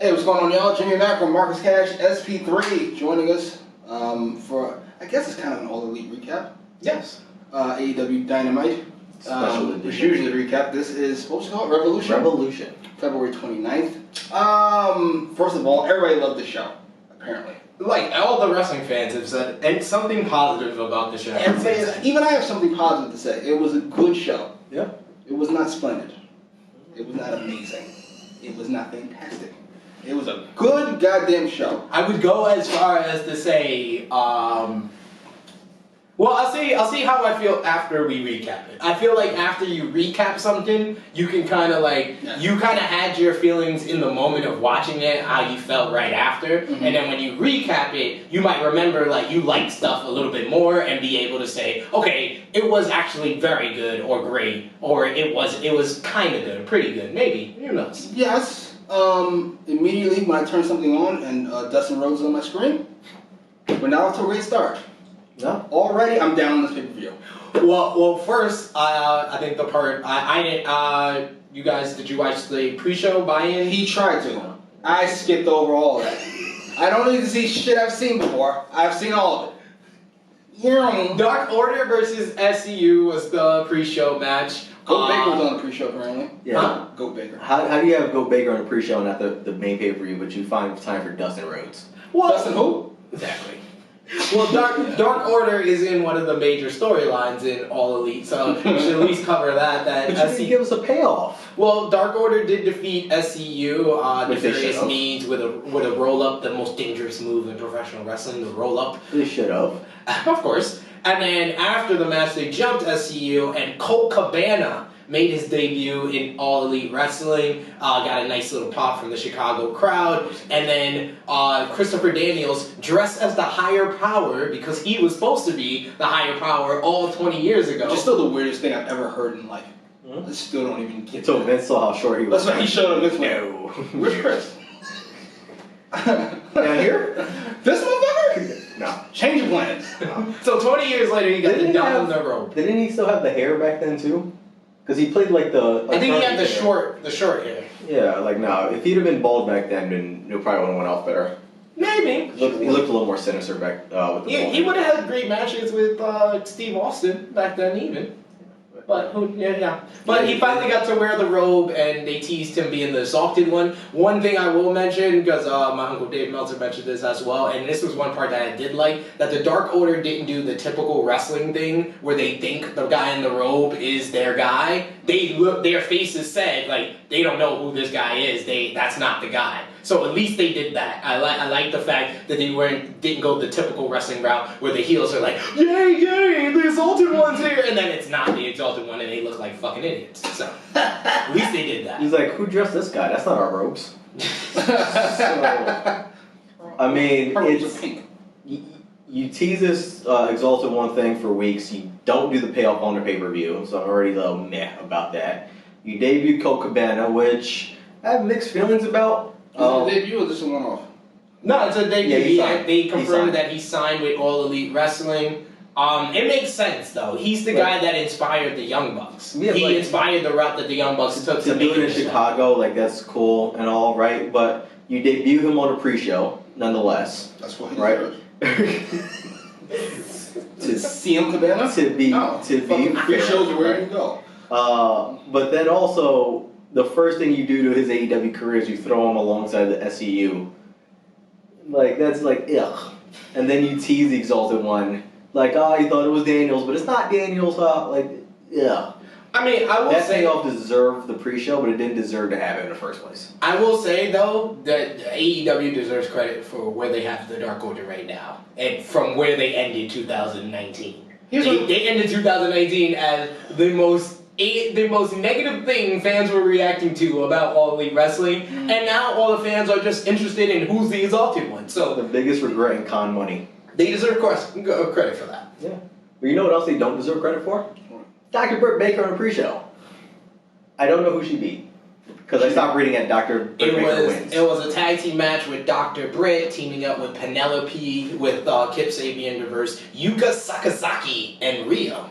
Hey, what's going on, y'all? Jimmy Mack from Marcus Cash SP3 joining us for, I guess it's kind of an All Elite recap. Yes. AEW Dynamite. Special Which edition. usually a recap. This is, what was it called? Revolution? Revolution. February 29th. First of all, everybody loved the show, apparently. Like, all the wrestling fans have said and something positive about the show. Even I have something positive to say. It was a good show. Yeah. It was not splendid. It was not amazing. It was not fantastic. It was a good goddamn show. I would go as far as to say, well, I'll see how I feel after we recap it. I feel like after you recap something, you can kind of like, you kind of had your feelings in the moment of watching it, how you felt right after, and then when you recap it, you might remember like you liked stuff a little bit more and be able to say, okay, it was actually very good or great, or it was kind of good, pretty good, maybe, who knows? Yes. Immediately when I turned something on and Dustin Rhodes on my screen, we're now off to a great start. No. Already, I'm down on this pay-per-view. Well, first, I think the part I didn't. You guys, did you watch the pre-show buy-in? He tried to. I skipped over all of that. I don't need to see shit I've seen before. I've seen all of it. Yeah. Dark Order versus SCU was the pre-show match. Goat Baker was on the pre-show apparently. Yeah. Huh? Goat Baker. How do you have Goat Baker on the pre-show and not the main pay-per-view, but you find time for Dustin Rhodes? Well, Dustin who? Exactly. Well, Dark Order is in one of the major storylines in All Elite, so we should at least cover that. But you didn't give us a payoff. Well, Dark Order did defeat SCU, Which they various should've. needs with a roll-up, the most dangerous move in professional wrestling, the roll-up. They should have. Of course. And then after the match, they jumped SCU, and Colt Cabana made his debut in All Elite Wrestling, got a nice little pop from the Chicago crowd, and then Christopher Daniels dressed as the higher power because he was supposed to be the higher power all 20 years ago. Which is still the weirdest thing I've ever heard in life. I still don't even get So that. Vince saw how short he was. That's why he showed up this way. No. Where's Chris? Down here? This motherfucker? No. Change of plans. So 20 years later, he got Didn't the he down have- the rope. Didn't he still have the hair back then too? Because he played like the. I think he had the attorney short hair. there. Yeah, like no. If he'd have been bald back then it probably would have went off better. Maybe. He looked a little more sinister back with the bald He hair. would have had great matches with Steve Austin back then, even. But But he finally got to wear the robe, and they teased him being the Exalted One. One thing I will mention, because my uncle Dave Meltzer mentioned this as well, and this was one part that I did like, that the Dark Order didn't do the typical wrestling thing where they think the guy in the robe is their guy. Their faces said like they don't know who this guy is. That's not the guy. So at least they did that. I like the fact that they didn't go the typical wrestling route where the heels are like, yay, yay, the Exalted One's here, and then it's not the Exalted One and they look like fucking idiots. So at least they did that. He's like, who dressed this guy? That's not our robes. So, I mean, Her robes it's are pink. you tease this Exalted One thing for weeks. You don't do the payoff on the pay-per-view, so I'm already a little meh about that. You debut Colt Cabana, which I have mixed feelings about. Is it a debut or just a one-off? No, it's a debut. Yeah, They He confirmed signed. that he signed with All Elite Wrestling. It makes sense though. He's the guy that inspired the Young Bucks. Yeah, he like- inspired the route that the Young Bucks took To to do make it in this show. Chicago, like that's cool and all, right? But you debut him on a pre-show, nonetheless, That's what he right? To CM Cabana? to be Fucking free fair, shows are where right? you go. But then also, the first thing you do to his AEW career is you throw him alongside the SCU. Like, that's like, ugh. And then you tease the Exalted One. Like, you thought it was Daniels, but it's not Daniels. Like, yeah. I mean, I will That say, payoff deserved the pre-show, but it didn't deserve to have it in the first place. I will say though that AEW deserves credit for where they have the Dark Order right now, and from where they ended 2019. They ended 2019 as the most negative thing fans were reacting to about All Elite Wrestling, and now all the fans are just interested in who's the Exalted One. So The biggest regret in con money. they deserve credit for that. Yeah. But you know what else they don't deserve credit for? Dr. Britt Baker on a pre-show. I don't know who she beat. Because I stopped reading at Dr. Britt Baker wins. It was a tag team match with Dr. Britt teaming up with Penelope, with Kip Sabian versus Yuka Sakazaki and Rio.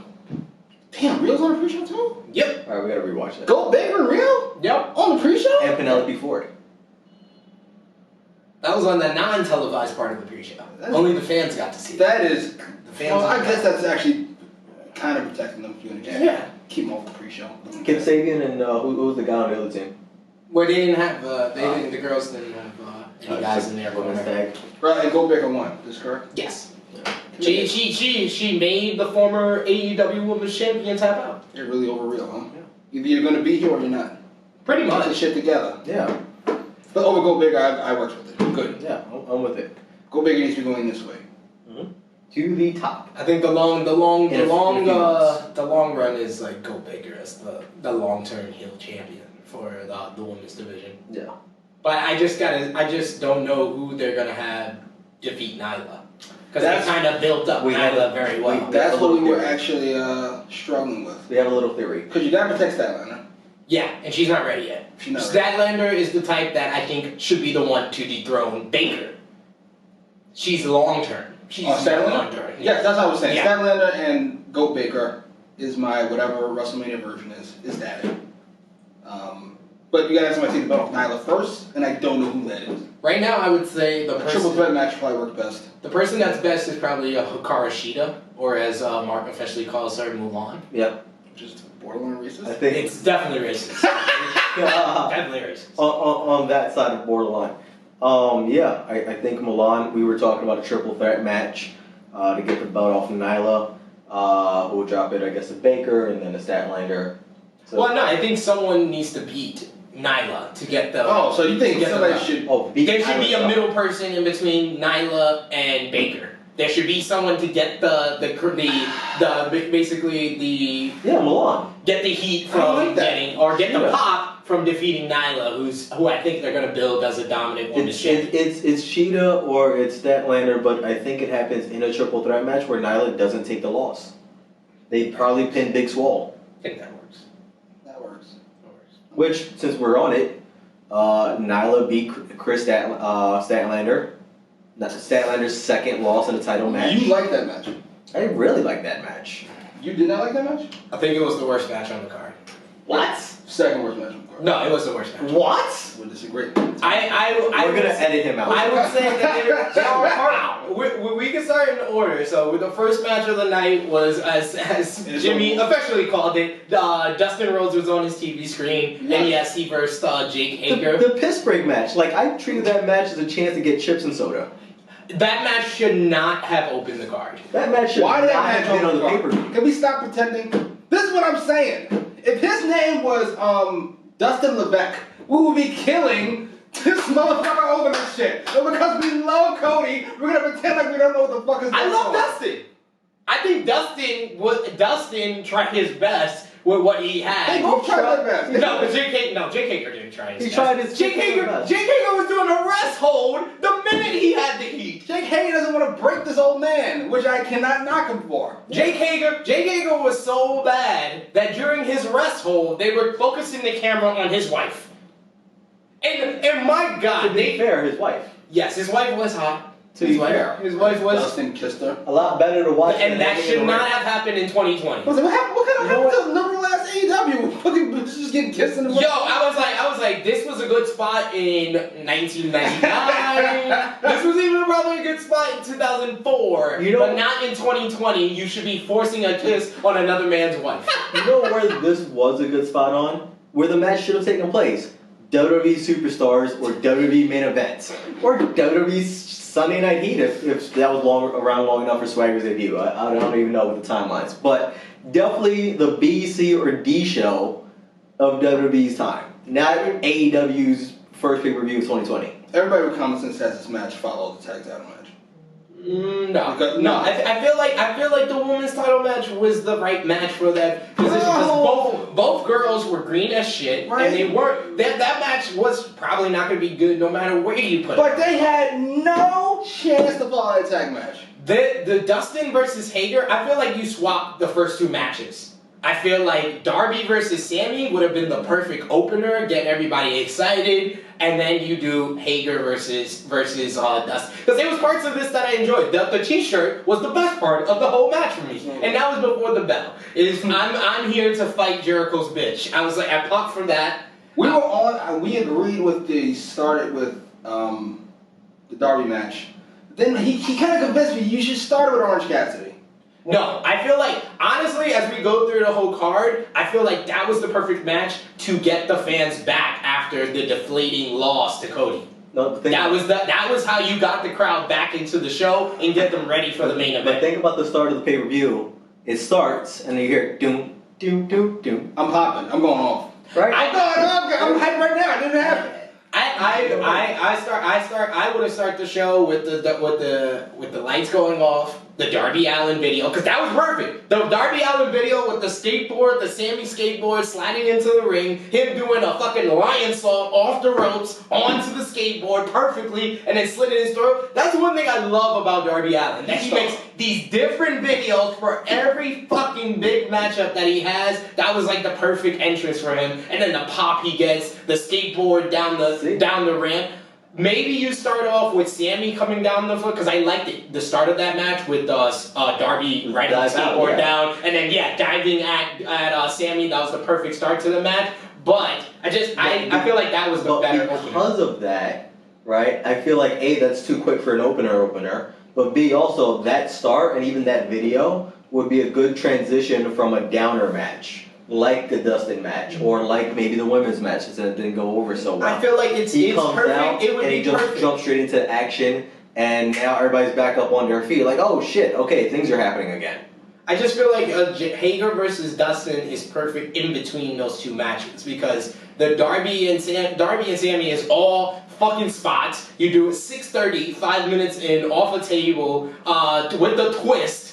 Damn, Rio's on the pre-show too? Yep. Alright, we gotta rewatch that. Goat Baker and Rio? Yep. On the pre-show? And Penelope Ford. That was on the non-televised part of the pre-show. Only the fans got to see That is. The fans. Well, I guess that's actually kind of protecting them from doing it. Yeah. Keep them off the pre-show. Kip Sabian and who was the guy on the other team? Where they didn't have, the girls didn't have any guys in there. Women's tag. Right, and Goldberg won. Is this correct? Yes. She made the former AEW Women's Champion tap out. You're really overreal, huh? Yeah. Either you're going to be here or you're not. Pretty Get the much. shit together. Yeah. But over Goldberg, I worked with it. Good. Yeah, I'm with it. Goldberg needs to be going this way. To the top. I think the long run is like Go Baker as the long-term heel champion for the women's division. Yeah. But I just don't know who they're gonna have defeat Nyla. Because they kind of built up Nyla very well. That's what we were actually struggling with. We have a little theory. Because you gotta protect Statlander. Yeah, and she's not ready yet. She's not ready. Statlander is the type that I think should be the one to dethrone Baker. She's long-term. She's Statlander? long-term. Yes, that's what I was saying. Yeah. Statlander and Goat Baker is my whatever WrestleMania version is that it. But you gotta have somebody take the belt off Nyla first, and I don't know who that is. Right now, I would say the A triple threat match probably worked best. The person that's best is probably Hikaru Shida, or as Mark officially calls her, Mulan. Yeah. Which is borderline racist. I think It's definitely racist. Definitely racist. on that side of borderline. I think Milan, we were talking about a triple threat match to get the belt off of Nyla, who would drop it, I guess, to Baker and then to Statlander. So, Well, no, I think someone needs to beat Nyla to get the. So you think somebody should? beat There should Nyla be a up. middle person in between Nyla and Baker. There should be someone to get basically the Yeah, Milan. get the heat I from like that. getting or get the Yeah. pop from defeating Nyla, who I think they're gonna build as a dominant women's champion. It's Sheeta or it's Statlander, but I think it happens in a triple threat match where Nyla doesn't take the loss. They probably pin Big Swole. I think that works. That works. Which, since we're on it, Nyla beat Chris Statlander. That's Statlander's second loss in a title match. You like that match? I really like that match. You did not like that match? I think it was the worst match on the card. What? Second worst match on the card. No, it was the worst match. What? Would disagree. I We're would gonna say- edit him out. I would say that they are hard. We can start in order. So the first match of the night was, as Jimmy officially called it, Dustin Rhodes was on his TV screen, and yes, he versed Jake Hager. The piss break match. Like, I treated that match as a chance to get chips and soda. That match should not have opened the card. That match should Why did not that have match been on the over? pay-per-view. Can we stop pretending? This is what I'm saying. If his name was Dustin Levesque, we would be killing this motherfucker over this shit. But because we love Cody, we're gonna pretend like we don't know what the fuck is going on. I love Dustin. I think Dustin tried his best with what he had. They both tried their best. No, but Jake Hager didn't try his He best. tried his Jake Hager best. was doing a rest hold the minute he had the heat. Jake Hager doesn't want to break this old man, which I cannot knock him for. Jake Hager was so bad that during his rest hold, they were focusing the camera on his wife. And my God, To be fair, his wife. yes, his wife was hot. To be fair. His wife was, Dustin kissed her. A lot better to watch. and than that hanging should around. not have happened in 2020. What happened? What kind of You know happened to liberal ass AEW? Fucking bitches just getting kissed in the Yo, I was like, this was a good spot in 1999. This was even probably a good spot in 2004. You know- but not in 2020. You should be forcing a kiss on another man's wife. You know where this was a good spot on? Where the match should have taken place. WWE Superstars or WWE Main Events. Or WWE Sunday Night Heat if that was around long enough for Swagger's debut. I don't even know what the timelines. But definitely the B, C, or D show of WWE's time. Not AEW's first pay-per-view of 2020. Everybody with common sense has this match follow the tag title match. No, Because- no. I feel like the women's title match was the right match for that position because both girls were green as shit, Right. and they weren't. That match was probably not going to be good no matter where you put But it. they had no chance to follow that tag match. The Dustin versus Hager, I feel like you swapped the first two matches. I feel like Darby versus Sammy would have been the perfect opener, get everybody excited, and then you do Hager versus Dustin. Because there was parts of this that I enjoyed. The t-shirt was the best part of the whole match for me, and that was before the bell. I'm here to fight Jericho's bitch. I was like, I popped from that. We were on. We agreed with the started with the Darby match. Then he kind of convinced me you should start with Orange Cassidy. No, I feel like, honestly, as we go through the whole card, I feel like that was the perfect match to get the fans back after the deflating loss to Cody. No, That was how you got the crowd back into the show and get them ready for the main event. But think about the start of the pay-per-view. It starts, and you hear doom, doom, doom, doom. I'm popping. I'm going off. Right? I'm hyped right now. It didn't happen. I would have started the show with the lights going off, the Darby Allin video, because that was perfect. The Darby Allin video with the skateboard, the Sammy skateboard sliding into the ring, him doing a fucking lion salt off the ropes onto the skateboard perfectly, and then slid in his throat. That's one thing I love about Darby Allin. That he makes these different videos for every fucking big matchup that he has. That was like the perfect entrance for him. And then the pop he gets, the skateboard down the ramp. Maybe you start off with Sammy coming down the foot, because I liked it. The start of that match with Darby riding the skateboard down, and then diving at Sammy. That was the perfect start to the match. But I feel like that was the better opener. Because of that, right? I feel like A, that's too quick for an opener, but B, also that start and even that video would be a good transition from a downer match. Like the Dustin match, or like maybe the women's match that didn't go over so well. I feel like it's comes perfect. out It would and be he just perfect. jumps straight into action, and now everybody's back up on their feet. Like, oh shit, okay, things are happening again. I just feel like Hager versus Dustin is perfect in between those two matches, because the Darby and Sammy is all fucking spots. You do it 6:30, 5 minutes in, off a table, with the twist.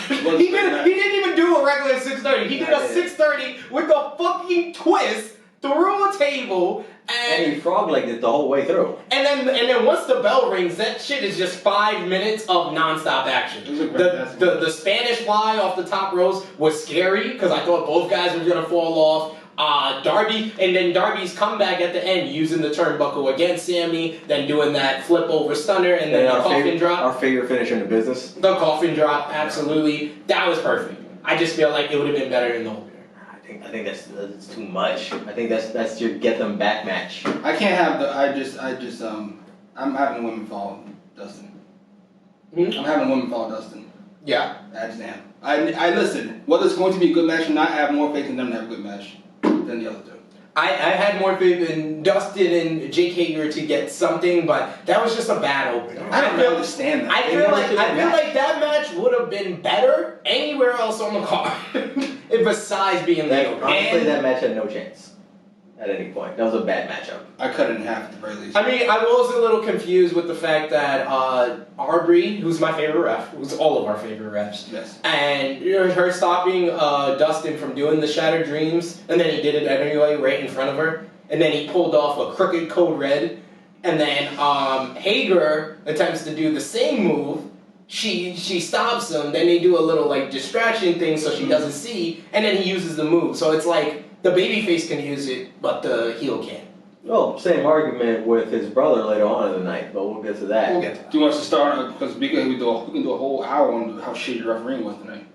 He didn't even do a regular 6:30. He did a 6:30 with a fucking twist through a table, And he frog-legged it the whole way through. and then once the bell rings, that shit is just 5 minutes of non-stop action. The Spanish fly off the top ropes was scary, because I thought both guys were gonna fall off. Darby's comeback at the end, using the turnbuckle against Sammy, then doing that flip over stunner, and then the coffin drop. Our favorite finish in the business. The coffin drop, absolutely. That was perfect. I just feel like it would have been better in the opener. I think that's too much. I think that's your get them back match. I can't have I'm having women follow Dustin. I'm having women follow Dustin. Yeah. I just am. I listen. Whether it's going to be a good match or not, I have more faith in them to have a good match than the other two. I had more faith in Dustin and Jake Hager to get something, but that was just a bad opener. I don't understand that. I feel like that match would have been better anywhere else on the card, besides being the opener. Honestly, that match had no chance at any point. That was a bad matchup. I cut it in half at the very least. I mean, I was a little confused with the fact that Aubrey, who's my favorite ref, who's all of our favorite refs, Yes. and her stopping Dustin from doing the Shattered Dreams, and then he did it anyway right in front of her, and then he pulled off a crooked code red, and then Hager attempts to do the same move. She stops him, then they do a little like distraction thing so she doesn't see, and then he uses the move. So it's like the babyface can use it, but the heel can't. Well, same argument with his brother later on in the night, but we'll get to that. We'll get to that. Do you want us to start? Because we can do a whole hour on how shitty the refereeing was tonight.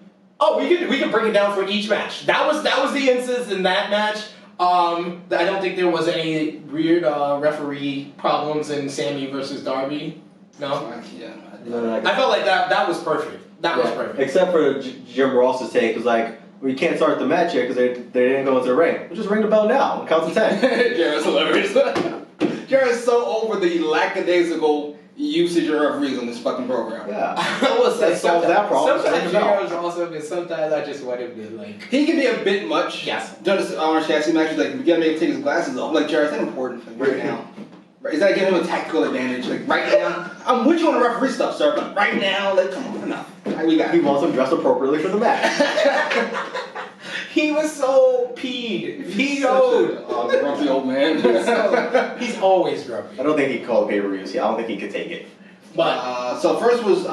Oh, we can break it down for each match. That was the instance in that match. I don't think there was any weird referee problems in Sammy versus Darby. No. Yeah. I felt like that was perfect. That was perfect. Except for Jim Ross's take was like, we can't start the match yet because they didn't go into the ring. We'll just ring the bell now and count to 10. Jared's hilarious. Jared's so over the lackadaisical usage of referees on this fucking program. Yeah. I will say That solves that problem. Sometimes Ring the bell. Jared's awesome, and sometimes I just want him to like. He can be a bit much. Yes. During this Orange Cassidy match, he's like, we gotta make him take his glasses off. I'm like, Jared, is that important? Like, right now. Right, is that giving him a tactical advantage? Like, right now? I'm with you on the referee stuff, sir, but right now, like, come on, enough. Right, we got He it. wants him dressed appropriately for the match. He was so peed. He's such a grumpy old man. He's always grumpy. I don't think he called pay-per-views. I don't think he could take it. But so first was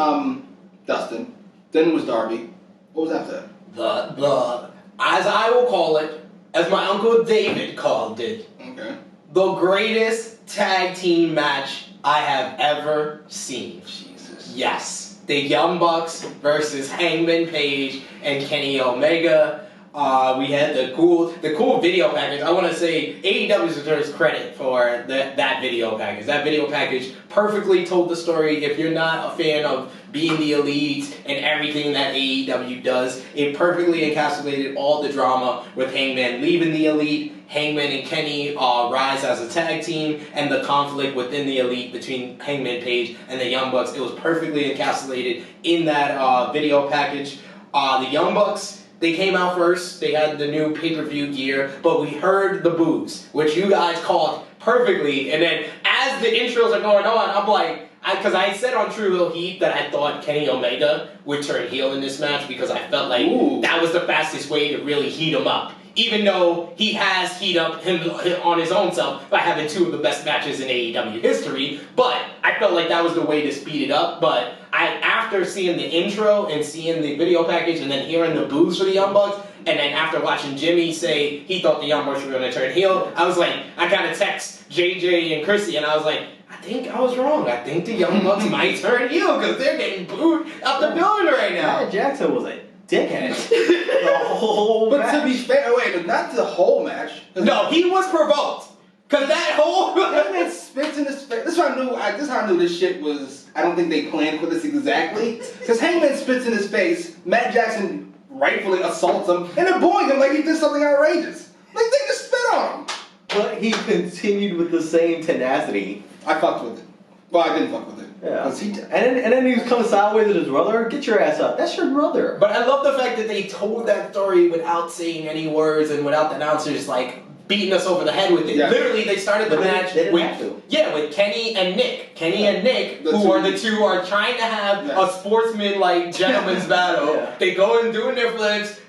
Dustin, then was Darby. What was after that? the as I will call it, as my uncle David called it, Okay. the greatest tag team match I have ever seen. Jesus. Yes, the Young Bucks versus Hangman Page and Kenny Omega. We had the cool video package. I want to say AEW deserves credit for that video package. That video package perfectly told the story. If you're not a fan of being the Elite and everything that AEW does, it perfectly encapsulated all the drama with Hangman leaving the Elite, Hangman and Kenny rise as a tag team, and the conflict within the Elite between Hangman Page and the Young Bucks. It was perfectly encapsulated in that video package. The Young Bucks, they came out first. They had the new pay-per-view gear, but we heard the boos, which you guys called perfectly. And then as the intros are going on, I'm like, because I said on Tru Heel Heat that I thought Kenny Omega would turn heel in this match because I felt like that was the fastest way to really heat him up. Even though he has heat up him on his own self by having two of the best matches in AEW history, but I felt like that was the way to speed it up. But after seeing the intro and seeing the video package and then hearing the boos for the Young Bucks, and then after watching Jimmy say he thought the Young Bucks were going to turn heel, I was like, I kind of text JJ and Chrissy, and I was like, I think I was wrong. I think the Young Bucks might turn heel because they're getting booed out the building right now. Matt Jackson was a dickhead. The whole But match. to be fair, wait, but not the whole match. No, he was provoked. Because that whole... Hangman spits in his face. This is how I knew this shit was... I don't think they planned for this exactly. Because Hangman spits in his face, Matt Jackson rightfully assaults him, and they're booing him like he did something outrageous. Like, they just spit on him. But he continued with the same tenacity. I fucked with it. Well, I didn't fuck with it. Yeah. And then he was coming sideways at his brother. Get your ass up. That's your brother. But I love the fact that they told that story without saying any words and without the announcers, like, beating us over the head with it. Yeah. Literally, they started the match they didn't with... have to. Yeah, with Kenny and Nick. Kenny and Nick, The who two- are the two are trying to have a sportsman-like gentleman's battle. Yeah. They go and doing their flips,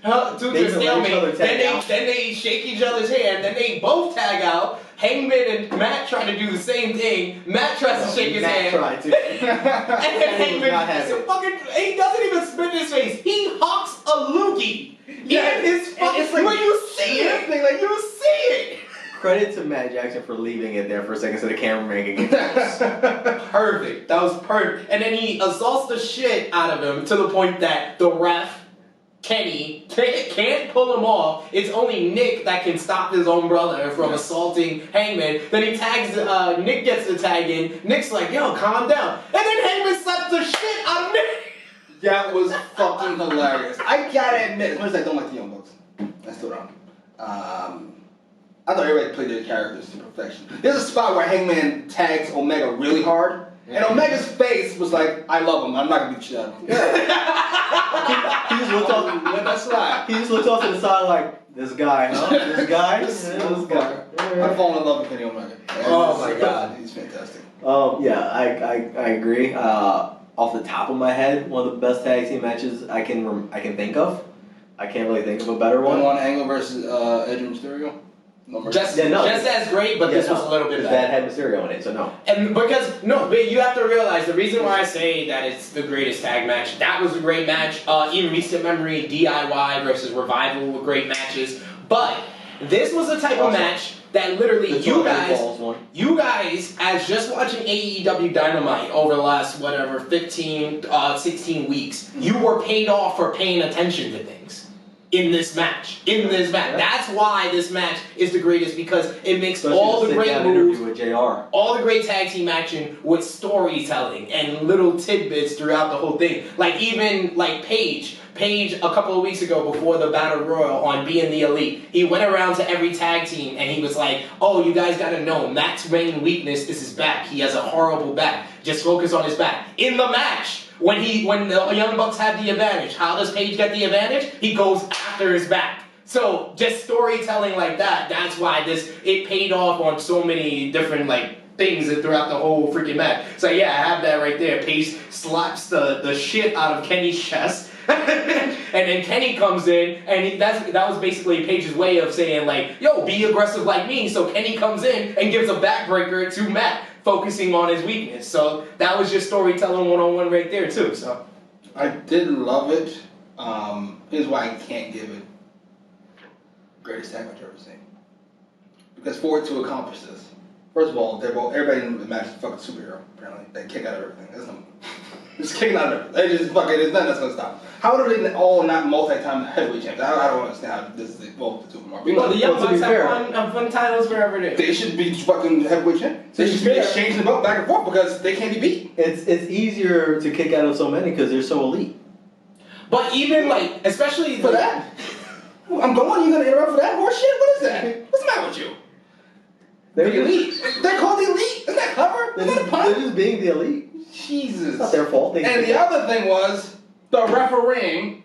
do They their even let each other stalemate, tag out. then they shake each other's hand, then they both tag out. Hangman and Matt try to do the same thing. Matt tries to shake his Matt hand. tried to. And then Kenny was not Hangman, having he doesn't even spit in his face. He hawks a loogie Yeah, in his fucking, it's like- when you see it, like, you see it. Credit to Matt Jackson for leaving it there for a second so the cameraman could get close. Perfect. That was perfect. And then he assaults the shit out of him to the point that the ref, Kenny, can't pull him off. It's only Nick that can stop his own brother from assaulting Hangman. Then he tags, Nick gets the tag in. Nick's like, yo, calm down. And then Hangman slaps the shit out of Nick. That was fucking hilarious. I gotta admit, as much as I don't like the Young Bucks, I still don't. I thought everybody played their characters to perfection. There's a spot where Hangman tags Omega really hard, and Omega's face was like, I love him, I'm not gonna beat you up. He just looked off. Let that slide. He just looked off to the side like, this guy, huh? This guy? This Yeah, this guy. I've fallen in love with Kenny Omega. Oh my God. He's fantastic. Yeah, I agree. Off the top of my head, one of the best tag team matches I can think of. I can't really think of a better one. One Angle versus Edge and Mysterio. Just as great, but this was a little bit because better. that had Mysterio in it, so no. And because, no, but you have to realize the reason why I say that it's the greatest tag match, that was a great match. In recent memory, DIY versus Revival were great matches. But this was a type of match that literally you guys, as just watching AEW Dynamite over the last, 16 weeks, you were paid off for paying attention to things. In this match. Yeah. That's why this match is the greatest, because it makes all the great moves, with JR. all the great tag team action with storytelling and little tidbits throughout the whole thing. Like even like Paige a couple of weeks ago before the Battle Royal on Being the Elite, he went around to every tag team and he was like, oh, you guys gotta know, Matt's main weakness is his back. He has a horrible back. Just focus on his back. In the match, when the Young Bucks had the advantage, how does Paige get the advantage? He goes after his back. So just storytelling like that, that's why it paid off on so many different things throughout the whole freaking match. So yeah, I have that right there. Paige slaps the shit out of Kenny's chest. And then Kenny comes in, and that was basically Paige's way of saying yo, be aggressive like me. So Kenny comes in and gives a backbreaker to Matt, focusing on his weakness. So that was just storytelling 101 right there too. So I did love it. Here's why I can't give it greatest tag match I've ever seen. Because for it to accomplish this, first of all, everybody in the match is a fucking superhero. Apparently, they kick out of everything. Just kicking out of it. They just fucking, there's nothing that's gonna stop. How are they all not multi-time heavyweight champions? I don't understand how this is both the two of them are. Well, the Young to be Bucks fair- have won titles wherever they are. They should be fucking heavyweight champions. They should be exchanging the belt back and forth because they can't be beat. It's easier to kick out of so many because they're so elite. But even like, especially For that? I'm going, you're gonna interrupt for that horse shit? What is that? What's the matter with you? They're The elite. They're called the elite. Isn't that clever? They're Isn't that a just, pun? they're just being the elite. Jesus. It's not their fault. And the other thing was the refereeing.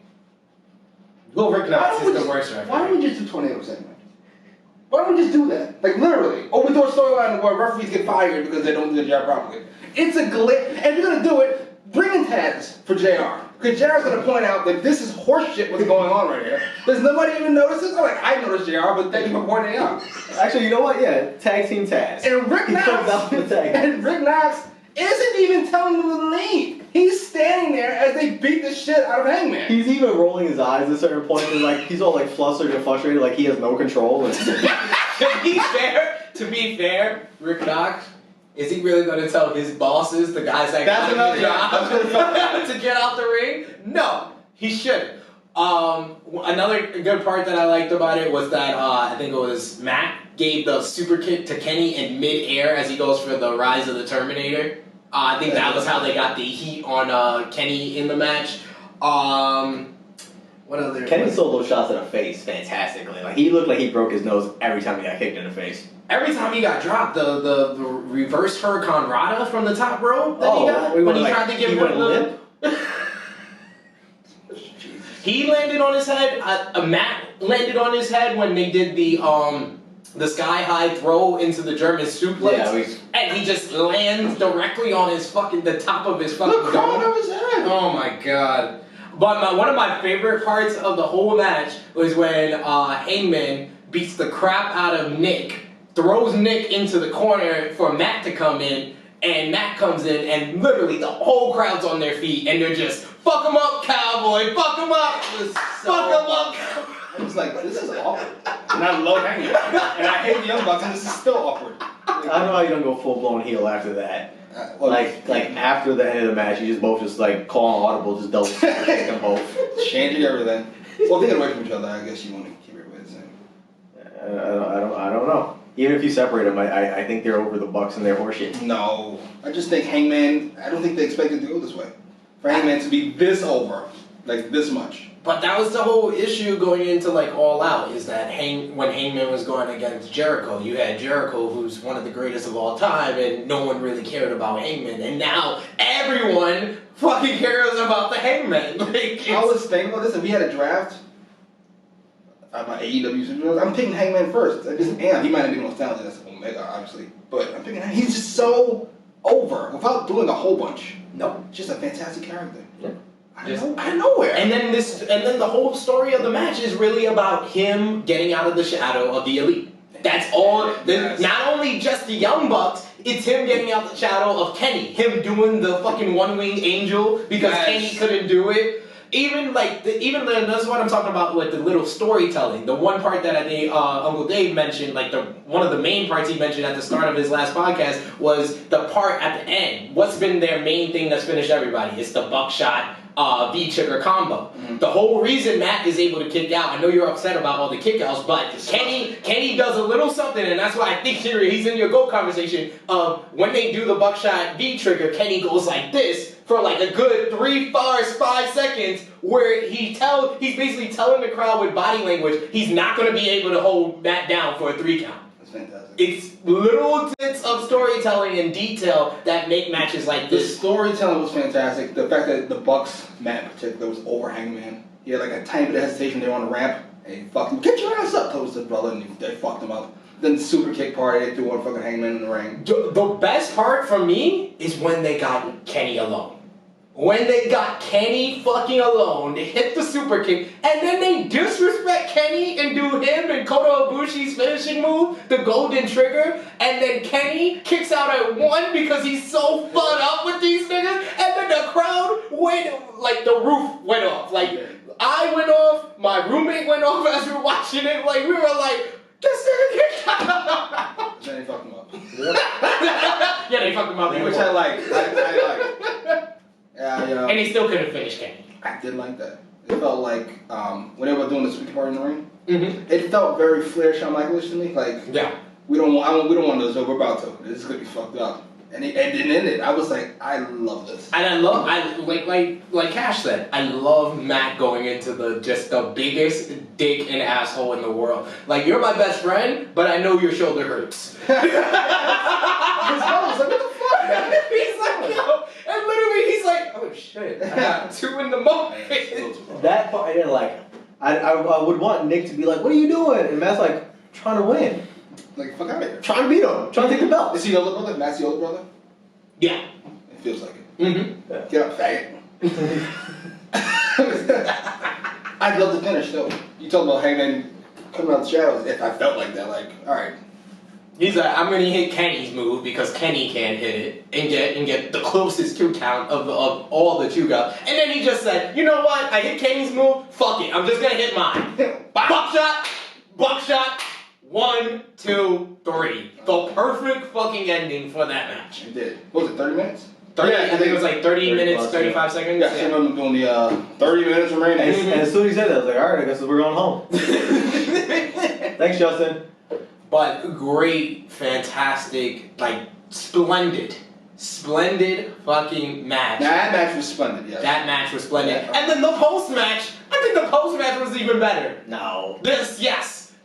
Will Why Knox don't is we the just- worst Why referee. don't we just do tornado segments? Why don't we just do that? Like literally. Or we do a storyline where referees get fired because they don't do their job properly. It's a glitch. And if you're gonna do it, bring in Taz for JR. Because JR's gonna point out that this is horseshit what's going on right here. Does nobody even notice this? I'm like, I noticed JR, but thank you for pointing it out. Actually, you know what? Yeah, tag team Taz. And Rick He comes out with the tag. Knox isn't even telling them to leave. He's standing there as they beat the shit out of Hangman. He's even rolling his eyes at certain points, and like he's all like flustered and frustrated, like he has no control. And To be fair, Rick Knox, is he really going to tell his bosses, the guys that That's got another- the I was gonna job, to get out the ring? No, he shouldn't. Another good part that I liked about it was that I think it was Matt gave the super kick to Kenny in mid-air as he goes for the Rise of the Terminator. I think that was how they got the heat on Kenny in the match. What other? Kenny sold those shots in the face fantastically. Like he looked like he broke his nose every time he got kicked in the face. Every time he got dropped, the reverse Hurricane Rana from the top rope that he got when he tried to give he him a went little. limp. He landed on his head. Matt landed on his head when they did the sky high throw into the German suplex, Yeah, and he just lands directly on his the top of his fucking Look, crawling dome. over his head. Oh my god. But one of my favorite parts of the whole match was when Hangman beats the crap out of Nick, throws Nick into the corner for Matt to come in, and Matt comes in, and literally the whole crowd's on their feet, and they're just, fuck him up, cowboy, fuck him up, fuck him up. I was like, this is awkward. And I love Hangman. And I hate the Young Bucks, and this is still awkward. I don't know how you don't go full blown heel after that. Well, Like after the end of the match, you just both just like call an audible, just double stick them both. changing everything. Well, if they get away from each other, I guess you want to keep it with the same. I don't know. Even if you separate them, I think they're over the Bucks and their horseshit. No, I just think Hangman. I don't think they expected to go this way. For Hangman to be this over, like this much. But that was the whole issue going into like All Out, is that when Hangman was going against Jericho, you had Jericho, who's one of the greatest of all time, and no one really cared about Hangman, and now everyone fucking cares about the Hangman. Like, I was thinking about this. If we had a draft, my AEW superheroes, I'm picking Hangman first. I just am. He might not be the most talented. That's Omega, obviously, but I'm picking. He's just so over without doing a whole bunch. no. Just a fantastic character. Yeah. Out of nowhere. And then the whole story of the match is really about him getting out of the shadow of the Elite. That's all. Yes. Not only just the Young Bucks, it's him getting out the shadow of Kenny. Him doing the fucking one-winged angel because Yes. Kenny couldn't do it. That's what I'm talking about, like the little storytelling. The one part that I think Uncle Dave mentioned, like one of the main parts he mentioned at the start of his last podcast was the part at the end. What's been their main thing that's finished everybody? It's the buckshot V-trigger combo. Mm-hmm. The whole reason Matt is able to kick out, I know you're upset about all the kickouts, but Kenny does a little something, and that's why I think he's in your GOAT conversation of when they do the buckshot V-trigger, Kenny goes like this for like a good 5 seconds, where he's basically telling the crowd with body language he's not going to be able to hold Matt down for a 3 count. That's fantastic. It's little bits of storytelling and detail that make matches like The this. storytelling was fantastic. The fact that the Bucks, Matt in particular, was over Hangman. He had like a tiny bit of hesitation there on the ramp, and he fucked him. Get your ass up, told his brother, and they fucked him up. Then the super kick party, they threw one fucking Hangman in the ring. The best part for me is when they got Kenny alone. When they got Kenny fucking alone, they hit the super kick, and then they disrespect Kenny and do him and Kota Ibushi's finishing move, the golden trigger, and then Kenny kicks out at 1 because he's so fed up with these niggas, and then the crowd went, like the roof went off. Like, I went off, my roommate went off as we were watching it, like, we were like, this nigga kicked out. Then they fucked him up. Yeah, they fucked him up. Which I like. I like. Yeah, And he still couldn't finish Kenny. I did like that. It felt like when they were doing the sweet part in the ring. Mm-hmm. It felt very Flair, Shawn Michaels to me. Like we don't want to. So we're about to. This is gonna be fucked up. And it ended. I was like, I love this. And I like Cash said, I love Matt going into the biggest dick and asshole in the world. Like, you're my best friend, but I know your shoulder hurts. His mom was like, what the fuck, man? He's like, yo, and literally he's like, oh shit, I got 2 in the morning. That part, I didn't like. I would want Nick to be like, what are you doing? And Matt's like, trying to win. Like, fuck out of here. Trying to beat him. Trying to take the belt. Is he your older brother? Matt's your older brother? Yeah. It feels like it. Mm-hmm. Yeah. Get up, faggot. I'd love to finish, though. You talk about Hangman coming out of the shadows. If I felt like that, like, alright. He's like, I'm gonna hit Kenny's move because Kenny can't hit it and get the closest 2 count of all the 2 guys. And then he just said, you know what? I hit Kenny's move. Fuck it. I'm just gonna hit mine. Buckshot. 1, 2, 3. The perfect fucking ending for that match. It did. What was it, 30 minutes? 30, I think it was like 30 minutes, plus, 35 seconds. Yeah, I remember doing the 30 minutes remaining. And as soon as he said that, I was like, alright, I guess we're going home. Thanks, Justin. But great, fantastic, like splendid fucking match. That match was splendid, yes. That match was splendid. Yeah. And then the post-match, I think the post-match was even better. No.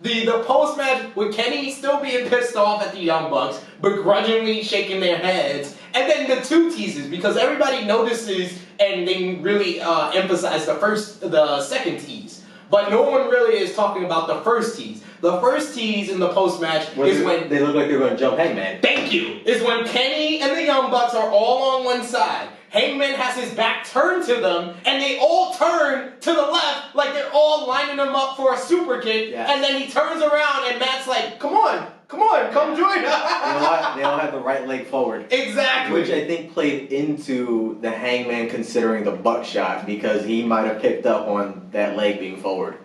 The post-match with Kenny still being pissed off at the Young Bucks, begrudgingly shaking their heads, and then the 2 teases, because everybody notices and they really emphasize the second tease. But no one really is talking about the first tease. The first tease in the post-match is when... They look like they're going to jump Hangman. Thank you! Is when Kenny and the Young Bucks are all on one side. Hangman has his back turned to them, and they all turn to the left like they're all lining them up for a super kick. Yes. And then he turns around, and Matt's like, come on, come join us. They don't have the right leg forward. Exactly. Which I think played into the Hangman considering the buckshot, because he might have picked up on that leg being forward.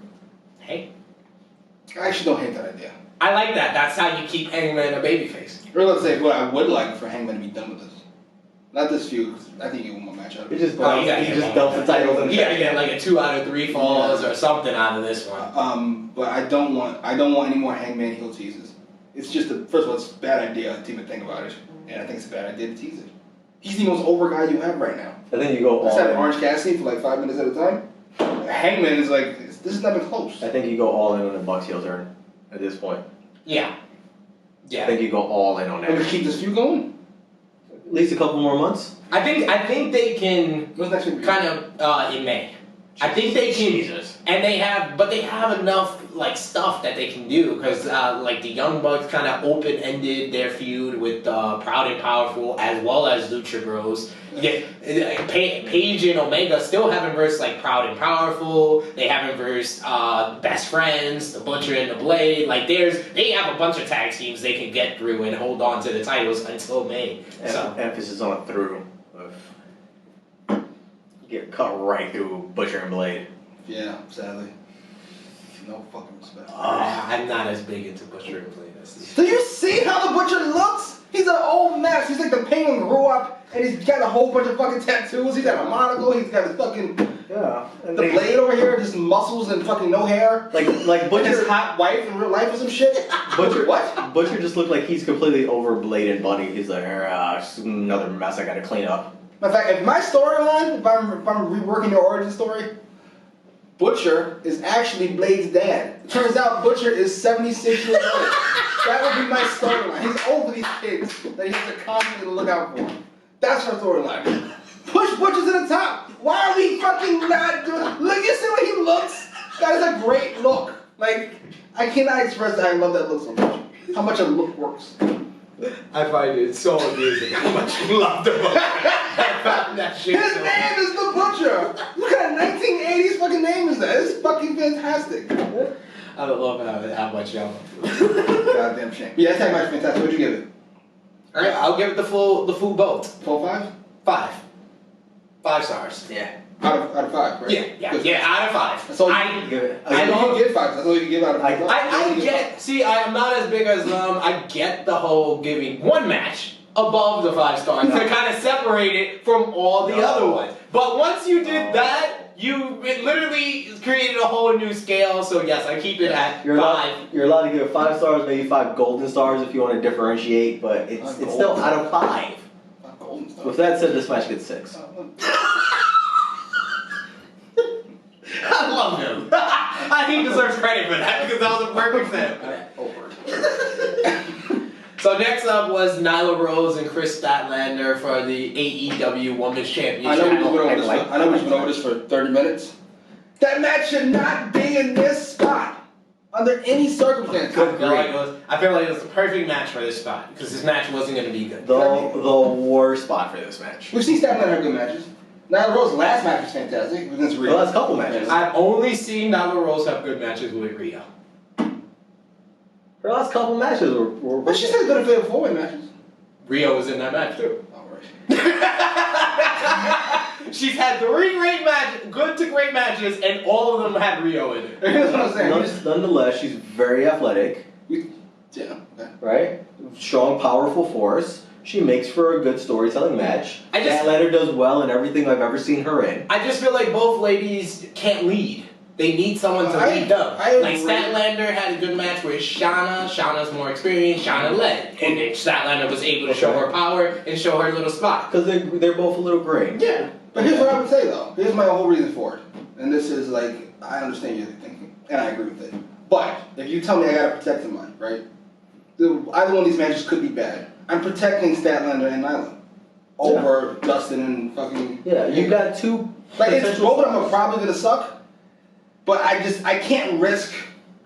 Hey, I actually don't hate that idea. I like that. That's how you keep Hangman a babyface. Or let's say, what I would like for Hangman to be done with this. Not this feud, 'cause I think he won one match out of He it. just belts the titles and You gotta get like a 2 out of 3 falls or something out of this one. But I don't want any more Hangman heel teases. It's just first of all, it's a bad idea to even think about it, and I think it's a bad idea to tease it. He's the most over guy you have right now. I think you go Let's all have in. Orange Cassidy for like 5 minutes at a time. Hangman is like, this is not even close. I think you go all in on the Bucks heel turn at this point. Yeah. I think you go all in on And we that. keep this feud going. At least a couple more months. I think they can What's next week? kind of in May. I think they can, Jesus. and they have enough like stuff that they can do because like the Young Bucks kind of open-ended their feud with Proud and Powerful as well as Lucha Bros. You get Paige and Omega still haven't versed like Proud and Powerful. They haven't versed Best Friends, the Butcher and the Blade. Like they have a bunch of tag teams they can get through and hold on to the titles until May. So Emphasis on through. Get cut right through Butcher and Blade. Yeah, sadly. No fucking respect. I'm not as big into Butcher and Blade as these. Do you see how the Butcher looks? He's an old mess. He's like the penguin grew up, and he's got a whole bunch of fucking tattoos. He's got a monocle. He's got his fucking Yeah. And the Blade over here, just muscles and fucking no hair. Like Like Butcher. his hot wife in real life or some shit. Butcher. What? Butcher just looked like he's completely over Blade and Bunny. He's like, just another mess I gotta clean up. In fact, if my storyline, if I'm reworking the origin story, Butcher is actually Blade's dad. It turns out Butcher is 76 years old. That would be my storyline. He's over these kids that he has to constantly look out for. That's our storyline. Push Butcher to the top. Why are we fucking not doing? Look, you see what he looks? That is a great look. Like, I cannot express that I love that look so much. How much a look works. I find it so amusing how much you love the book. That shit. His name is the Butcher. Look at that 1980s fucking name is that? It's fucking fantastic. I love how much y'all. Goddamn shame. Yeah, that tag match fantastic. What'd you give it? Alright, I'll give it the full vote. 4-5? 5. 5 stars. Yeah. Out of 5, right? Yeah, out of 5. So I Give it. I don't give 5. That's all you can give out of 5. get, see, I'm not as big as I get the whole giving one match, above the 5 stars to kind of separate it from all the other ones. But once you did that, it literally created a whole new scale. So yes, I keep it at 5. You're allowed to give it 5 stars, maybe 5 golden stars if you want to differentiate, but it's still out of 5. 5 golden stars. With that said, this match gets 6. I love him. He deserves credit for that because that was a perfect set. So next up was Nyla Rose and Chris Statlander for the AEW Women's Championship. I know we just went over this for 30 minutes. That match should not be in this spot under any circumstance. I feel like it was the perfect match for this spot because this match wasn't going to be good. The worst spot for this match. We've seen Statlander have good matches. Nyla Rose's last match was fantastic against Rhea. The last couple matches. I've only seen Nyla Rose have good matches with Rhea. Her last couple matches were But she's had good and fatal 4-way matches. Rhea was in that match too. Alright. She's had 3 good to great matches, and all of them had Rio in it. That's what I'm saying. Nonetheless, she's very athletic. Yeah, okay. Right? Strong, powerful force. She makes for a good storytelling match. Statlander does well in everything I've ever seen her in. I just feel like both ladies can't lead. They need someone to lead them. Like Statlander had a good match with Shauna. Shauna's more experienced. Shauna led. And then Statlander was able to show her power and show her little spot. Because they're both a little gray. Yeah. But here's what I would say though. Here's my whole reason for it. And this is like, I understand your thinking. And I agree with it. But if you tell me I gotta protect somebody, right? Either one of these matches could be bad. I'm protecting Statlander and Nyla over Dustin and fucking. Yeah, you got 2. Like both of them are probably gonna suck, but I can't risk.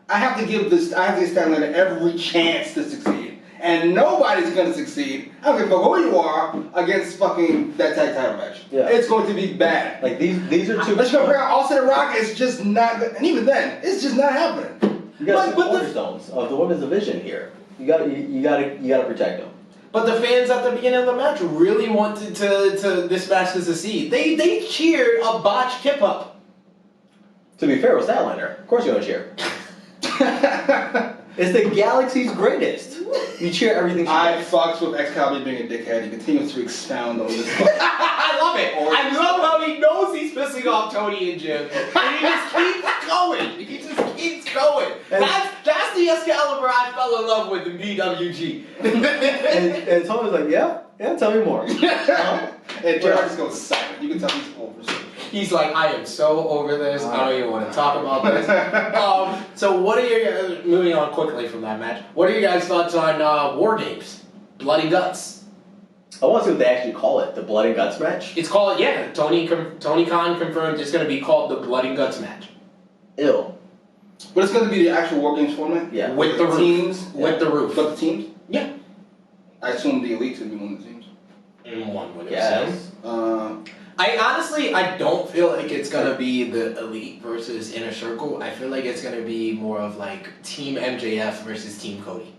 I have to give Statlander every chance to succeed, and nobody's gonna succeed. I don't give a fuck who you are against fucking that tag title match. Yeah. It's going to be bad. Like these are 2. Let's go bring out Austin and Rock. It's just not good, and even then, it's just not happening. You got 2 cornerstones of the women's division here. You gotta protect them. But the fans at the beginning of the match really wanted to this match to succeed. They cheered a botched kip up. To be fair with Statlander, of course you're gonna cheer. It's the galaxy's greatest. You cheer everything she I does. fucks with Excalibur being a dickhead. He continues to expound on this. I love it. I love how he knows he's pissing off Tony and Jim, and he just keeps going. He just keeps going. That's the Excalibur I fell in love with in BWG. and Tony's like, yeah, tell me more. And Gerard just goes silent. You can tell he's over. He's like, I am so over this. I don't even want to talk about this. So what are your moving on quickly from that match? What are your guys' thoughts on War Games, Blood and Guts? I want to see what they actually call it, the Blood and Guts match. It's called Tony Khan confirmed it's going to be called the Blood and Guts match. Ew. But it's going to be the actual War Games format? Yeah. With the teams? With the roof. But the teams? Yeah. I assume the Elite's going to be one of the teams. One would Yes. I don't feel like it's gonna be the Elite versus Inner Circle. I feel like it's gonna be more of like Team MJF versus Team Cody.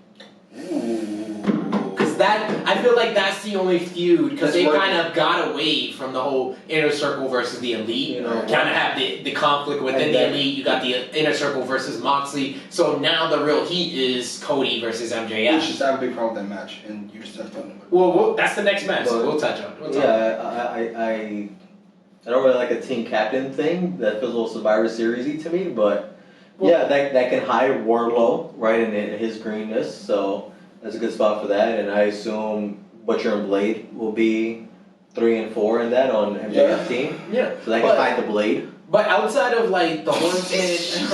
Cause I feel like that's the only feud because they kind of got away from the whole Inner Circle versus the Elite. You know, kind of have the conflict within the Elite. You got the Inner Circle versus Moxley. So now the real heat is Cody versus MJF. You just have a big problem with that match, and you just touched on it. Well, that's the next match, so we'll touch on it. I don't really like a team captain thing. That feels a little Survivor Series-y to me, but that can hide Wardlow right in his greenness, so that's a good spot for that. And I assume Butcher and Blade will be 3 and 4 in that on MJF team. Yeah. So that can hide the Blade. But outside of like the Horsemen,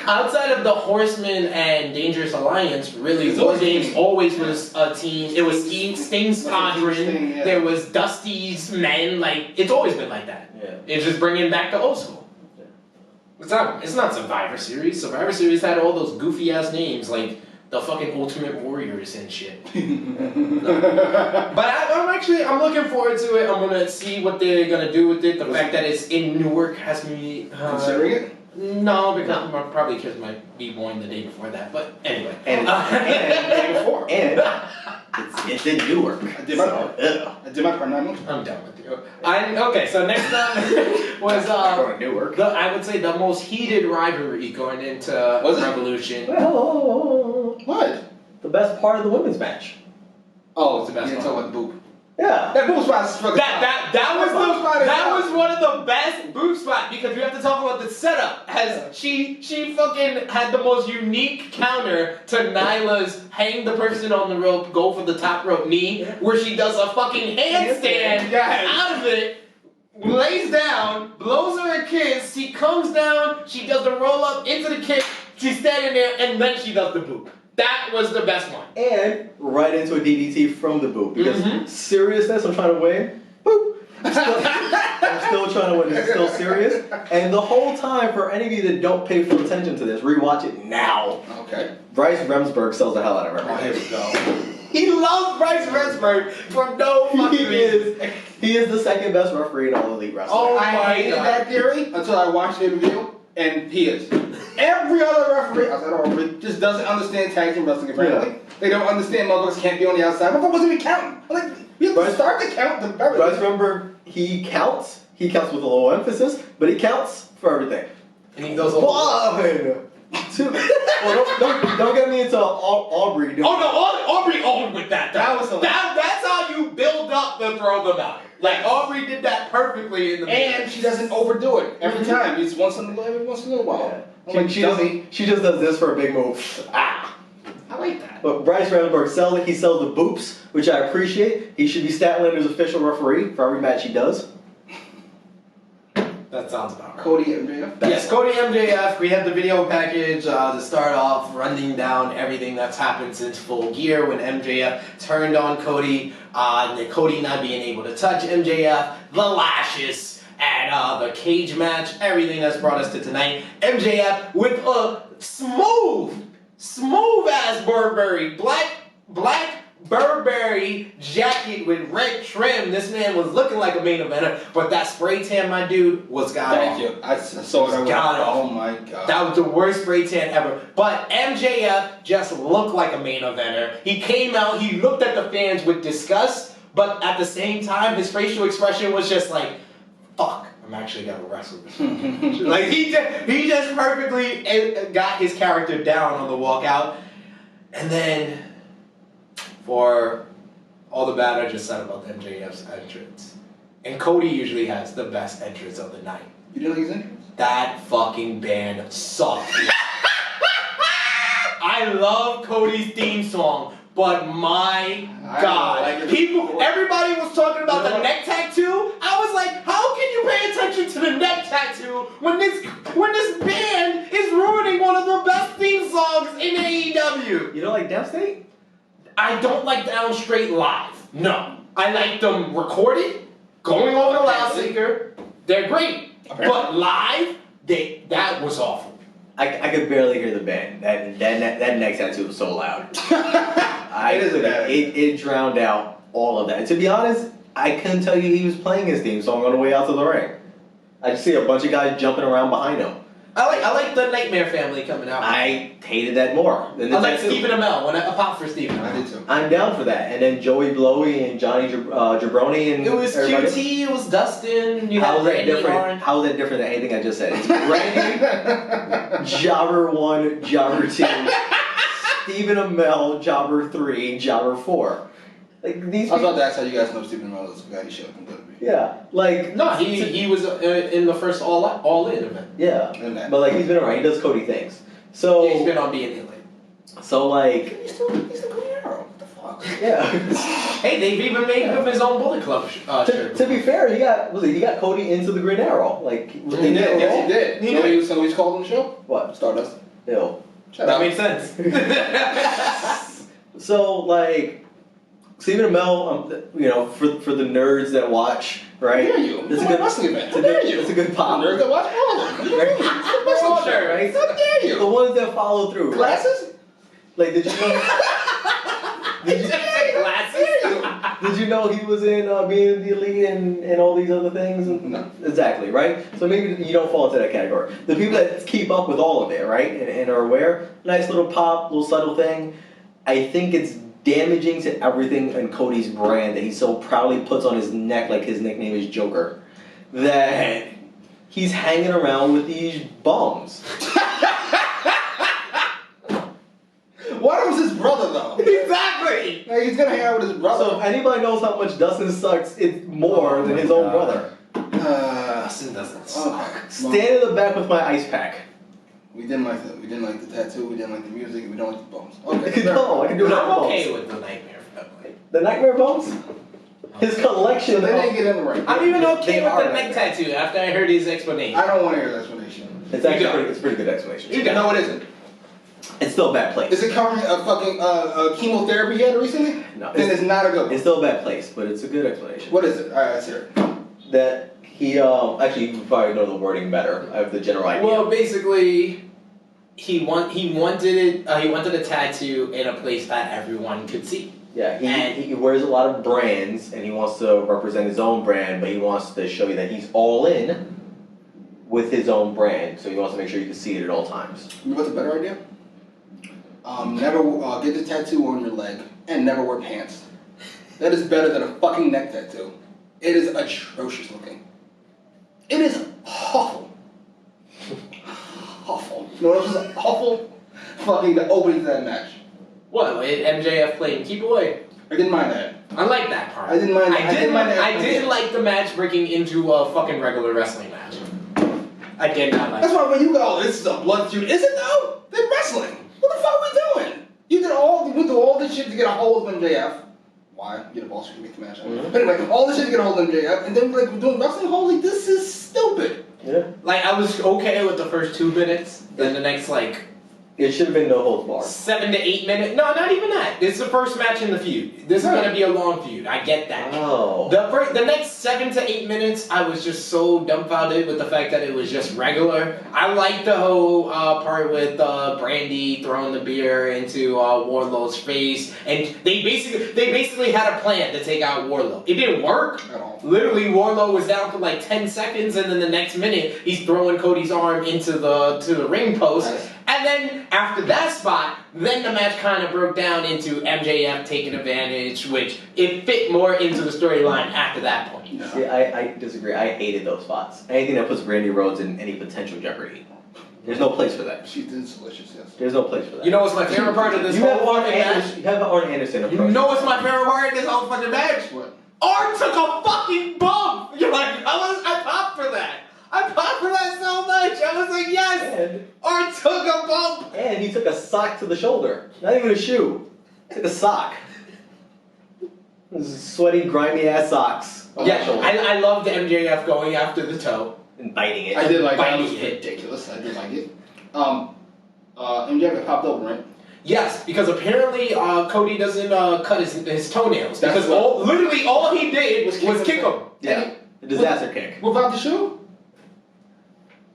outside of the Horsemen and Dangerous Alliance, really War Games always was a team. It was Sting's Squadron. There was Dusty's Men. Like it's always been like that. Yeah. It's just bringing back the old school. Yeah. It's not Survivor Series. Survivor Series had all those goofy ass names like the fucking Ultimate Warriors and shit. But I'm looking forward to it. I'm gonna see what they're gonna do with it. The fact that it's in Newark has me considering it? No, because probably kids might be born the day before that. But anyway, and before, and it's in Newark. I did my part. I did my part. I'm done with you. Okay. So next up was Newark. I would say the most heated rivalry going into Revolution. Well, what? The best part of the women's match. Oh, It's the best you didn't one. talk about the boob. Yeah. That boob spot is fucking That was one of the best boob spot because you have to talk about the setup. As she fucking had the most unique counter to Nyla's hang the person on the rope, go for the top rope knee, where she does a fucking handstand out of it, lays down, blows her a kiss, she comes down, she does the roll up into the kick, she's standing there, and then she does the boob. That was the best one. And right into a DDT from the boot. Because seriousness, I'm trying to win. Boop. I'm still trying to win. It's still serious. And the whole time, for any of you that don't pay full attention to this, rewatch it now. Okay. Bryce Remsburg sells the hell out of Oh, everything. here we go. He loves Bryce Remsburg for no fucking reason. He is the second best referee in all elite wrestling. Oh, I my hated God. that theory until I watched the interview, and he is. Every other referee, outside of referee, just doesn't understand tag team wrestling apparently. Yeah. They don't understand motherfuckers can't be on the outside. Motherfucker wasn't even counting. I'm like, you have to start the count to everything. Bryce Remsburg, he counts. He counts with a little emphasis, but he counts for everything. And he does Well, don't get me into Aubrey. Oh no, Aubrey owned with that. That was hilarious. That's how you build up the throw them out. Like Aubrey did that perfectly in the And she doesn't overdo it every time. It's every once in a while. I'm like, She just does this for a big move. I like that. But Bryce Remsburg sells it. He sells the boops, which I appreciate. He should be Statlander's official referee for every match he does. That sounds about right. Cody MJF. Yes, Cody MJF. We have the video package to start off, running down everything that's happened since Full Gear when MJF turned on Cody, and then Cody not being able to touch MJF, the lashes, and the cage match, everything that's brought us to tonight. MJF with a smooth ass Burberry, black Burberry jacket with red trim. This man was looking like a main eventer, but that spray tan, my dude, was god Thank you. I saw it. Oh my god. That was the worst spray tan ever. But MJF just looked like a main eventer. He came out, he looked at the fans with disgust, but at the same time, his facial expression was just like, fuck, I'm actually gonna wrestle this. Like he just perfectly got his character down on the walkout. And then for all the bad I just said about MJF's entrance. And Cody usually has the best entrance of the night. You didn't like his entrance? That fucking band sucked. I love Cody's theme song, but my God. Everybody was talking about the neck tattoo. I was like, how can you pay attention to the neck tattoo when this band is ruining one of the best theme songs in AEW? You don't like Death State? I don't like Down Straight live. No. I like them recorded, going over the loudspeaker. They're great. But live, that was awful. I could barely hear the band. That neck tattoo was so loud. It drowned out all of that. And to be honest, I couldn't tell you he was playing his theme song on the way out to the ring. I just see a bunch of guys jumping around behind him. I like the Nightmare family coming out. I hated that more than the I like tattoo. Stephen Amell. When I pop for Stephen. I did too. I'm down for that. And then Joey Blowy and Johnny Jabroni and It was everybody. QT, it was Dustin, you How had is that Randy different? Orton. How is that different than anything I just said? It's Randy, Jobber 1, Jobber 2, Stephen Amell, Jobber 3, Jobber 4. Like these I was people, about to ask how you guys know Stephen Amell is the guy he showed completely. yeah, like No, he was in the first All In event. yeah, And that. but like he's been around. He does Cody things. So Yeah, he's been on DNA lately. so like He's the Green Arrow. What the fuck? yeah. Hey, they've even made him his own Bullet Club shirt. To be fair, he got Cody into the Green Arrow. Like He did. Yes, he did. He You know did. so he's called on the show? What? Stardust. Ew. Shut That up. makes sense. So like Stephen Amell, for the nerds that watch, right? How dare you? It's a a good wrestling event. How It's a dare good, you? it's a good pop. The nerds that watch all of them. What do you mean? It's a wrestling All show. nerds, right? How dare The you? ones that follow through. Right? Glasses? Like, did you know? Did you know he was in being in the elite and all these other things? No. Exactly, right? So maybe you don't fall into that category. The people that keep up with all of it, right, and are aware, nice little pop, little subtle thing. I think it's damaging to everything in Cody's brand that he so proudly puts on his neck, like his nickname is Joker, that he's hanging around with these bums. What was his brother though? Exactly. Like, Yeah, he's gonna hang out with his brother. So if anybody knows how much Dustin sucks, it's more than his own brother. Dustin doesn't suck. Stand in the back with my ice pack. We didn't like the tattoo. We didn't like the music. We don't like the bones. Okay. No, I can do it. I'm okay with the nightmare. The nightmare bones. His collection. They didn't get in the right. I'm even okay They with are the neck tattoo after I heard his explanation. I don't want to hear the explanation. It's actually it's a pretty good explanation. No, it isn't. It's still a bad place. Is it covering a fucking chemotherapy he had recently? No, Then it's not a good one. It's still a bad place, but it's a good explanation. What is it? Alright, let's hear it. That he actually you probably know the wording better. I have the general idea. Well, basically, he wanted a tattoo in a place that everyone could see. Yeah, he wears a lot of brands, and he wants to represent his own brand, but he wants to show you that he's all in with his own brand. So he wants to make sure you can see it at all times. You know what's a better idea? Never get the tattoo on your leg and never wear pants. That is better than a fucking neck tattoo. It is atrocious looking. It is awful. Awful. You know what else is awful? Fucking the opening to that match. What? MJF played Keep Away. I didn't mind that. I like that part. I didn't mind. I did like the match breaking into a fucking regular wrestling match. I did not like. That's why when you go, this is a blood feud. Is it though? They're wrestling. What the fuck are we doing? You went through all this shit to get a hold of MJF. Why? Get a ball so you can make the match. Mm-hmm. But anyway, all this shit to get a hold of MJF, and then like we're doing wrestling. Holy, this is stupid. Yeah. Like I was okay with the first 2 minutes, then the next like It should have been no holds barred. 7 to 8 minutes. No, not even that. This is the first match in the feud. This is gonna be a long feud. I get that. Oh. The next 7 to 8 minutes, I was just so dumbfounded with the fact that it was just regular. I liked the whole part with Brandy throwing the beer into Wardlow's face, and they basically had a plan to take out Wardlow. It didn't work At all. Literally, Wardlow was down for like 10 seconds, and then the next minute, he's throwing Cody's arm into the ring post. Nice. And then after that spot, then the match kind of broke down into MJF taking advantage, which it fit more into the storyline after that point. No. See, I disagree. I hated those spots. Anything that puts Randy Rhodes in any potential jeopardy. There's no place for that. She did delicious, yes. There's no place for that. You know what's my favorite part of this You whole have Arn fucking match? Anderson. You have Arn Anderson approach. You know what's my favorite part of this whole fucking match? What? Arn took a fucking bump! You're like, I popped for that. I popped for that so much. I was like, yes! And, Arn took a bump! and he took a sock to the shoulder. Not even a shoe. He took a sock. Sweaty, grimy ass socks. On the Yeah, shoulder. I loved MJF going after the toe. And biting it. I did like that. It Biting was it. ridiculous. I did like it. MJF got popped open, right? Yes, because apparently Cody doesn't cut his toenails. That's Because what- literally all he did was kick him. Yeah. A disaster kick. Without the shoe?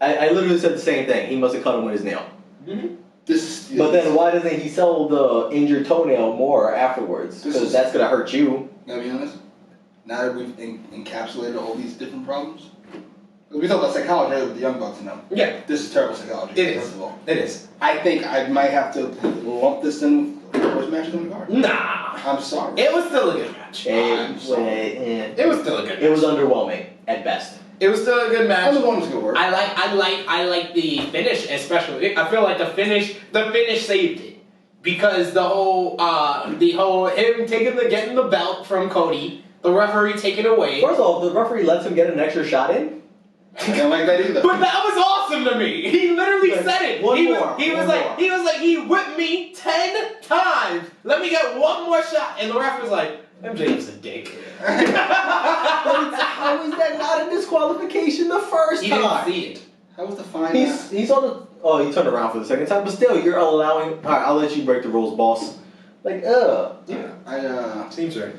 I literally said the same thing. He must have cut him with his nail. Mm-hmm. This is. But then why doesn't he sell the injured toenail more afterwards? This Because is- that's going to hurt you. Gotta be honest. Now that we've encapsulated all these different problems, we talk about psychology earlier with the Young Bucks and them. Yeah, This is terrible psychology. It is. First of all, it is. I think I might have to lump this in with the first match on the card. Nah. I'm sorry. It was still a good match. I'm sorry. It was still a good match. It was underwhelming at best. It was still a good match. Other one's good work. I like the finish especially. I feel like the finish saved it. Because the whole him getting the belt from Cody, the referee taking it away. First of all, the referee lets him get an extra shot in. I didn't like that either. But that was awesome to me. He literally Like, said it. one He more. was like, he whipped me 10 times. Let me get one more shot. And the ref was like, MJF's a dick. How is that not a disqualification the first He time? didn't see it. How was the fine? He's on the. Oh, he turned around for the second time, but still, you're allowing. All right, I'll let you break the rules, boss. Like, Yeah. Seems right.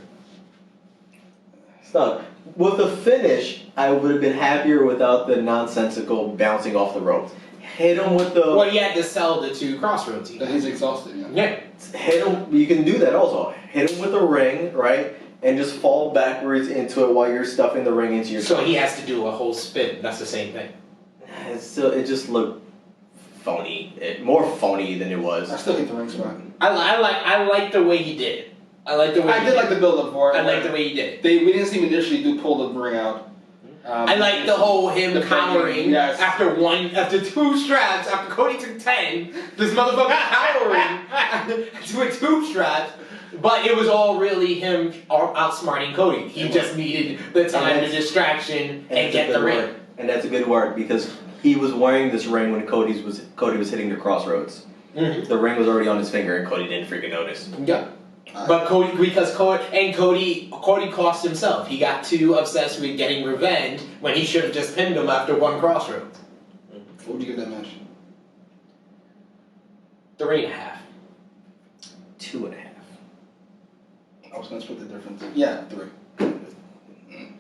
Stuck. With the finish, I would have been happier without the nonsensical bouncing off the ropes. Hit him with the. Well, he had to sell the 2 crossroads. He's exhausted. Yeah. Yeah. Hit him. You can do that also. Hit him with a ring, right? And just fall backwards into it while you're stuffing the ring into your. So he has to do a whole spin. That's the same thing. It just looked phony. More phony than it was. I still hate the ring spot. I like the way he did it. I like the way I he did like the build up for it. I like the way he did it. We didn't see him initially pull the ring out. I like the whole him the cowering yes. after 2 straps. After Cody took 10, this motherfucker cowering to a 2 straps. But it was all really him outsmarting Cody. He just needed the time, the distraction, and get the ring. And that's a good word because he was wearing this ring when Cody was hitting the crossroads. Mm-hmm. The ring was already on his finger, and Cody didn't freaking notice. Yeah. But Cody cost himself. He got too obsessed with getting revenge when he should have just pinned him after one crossroads. What would you give that match? 3.5. 2.5. I was gonna split the difference. Yeah, 3.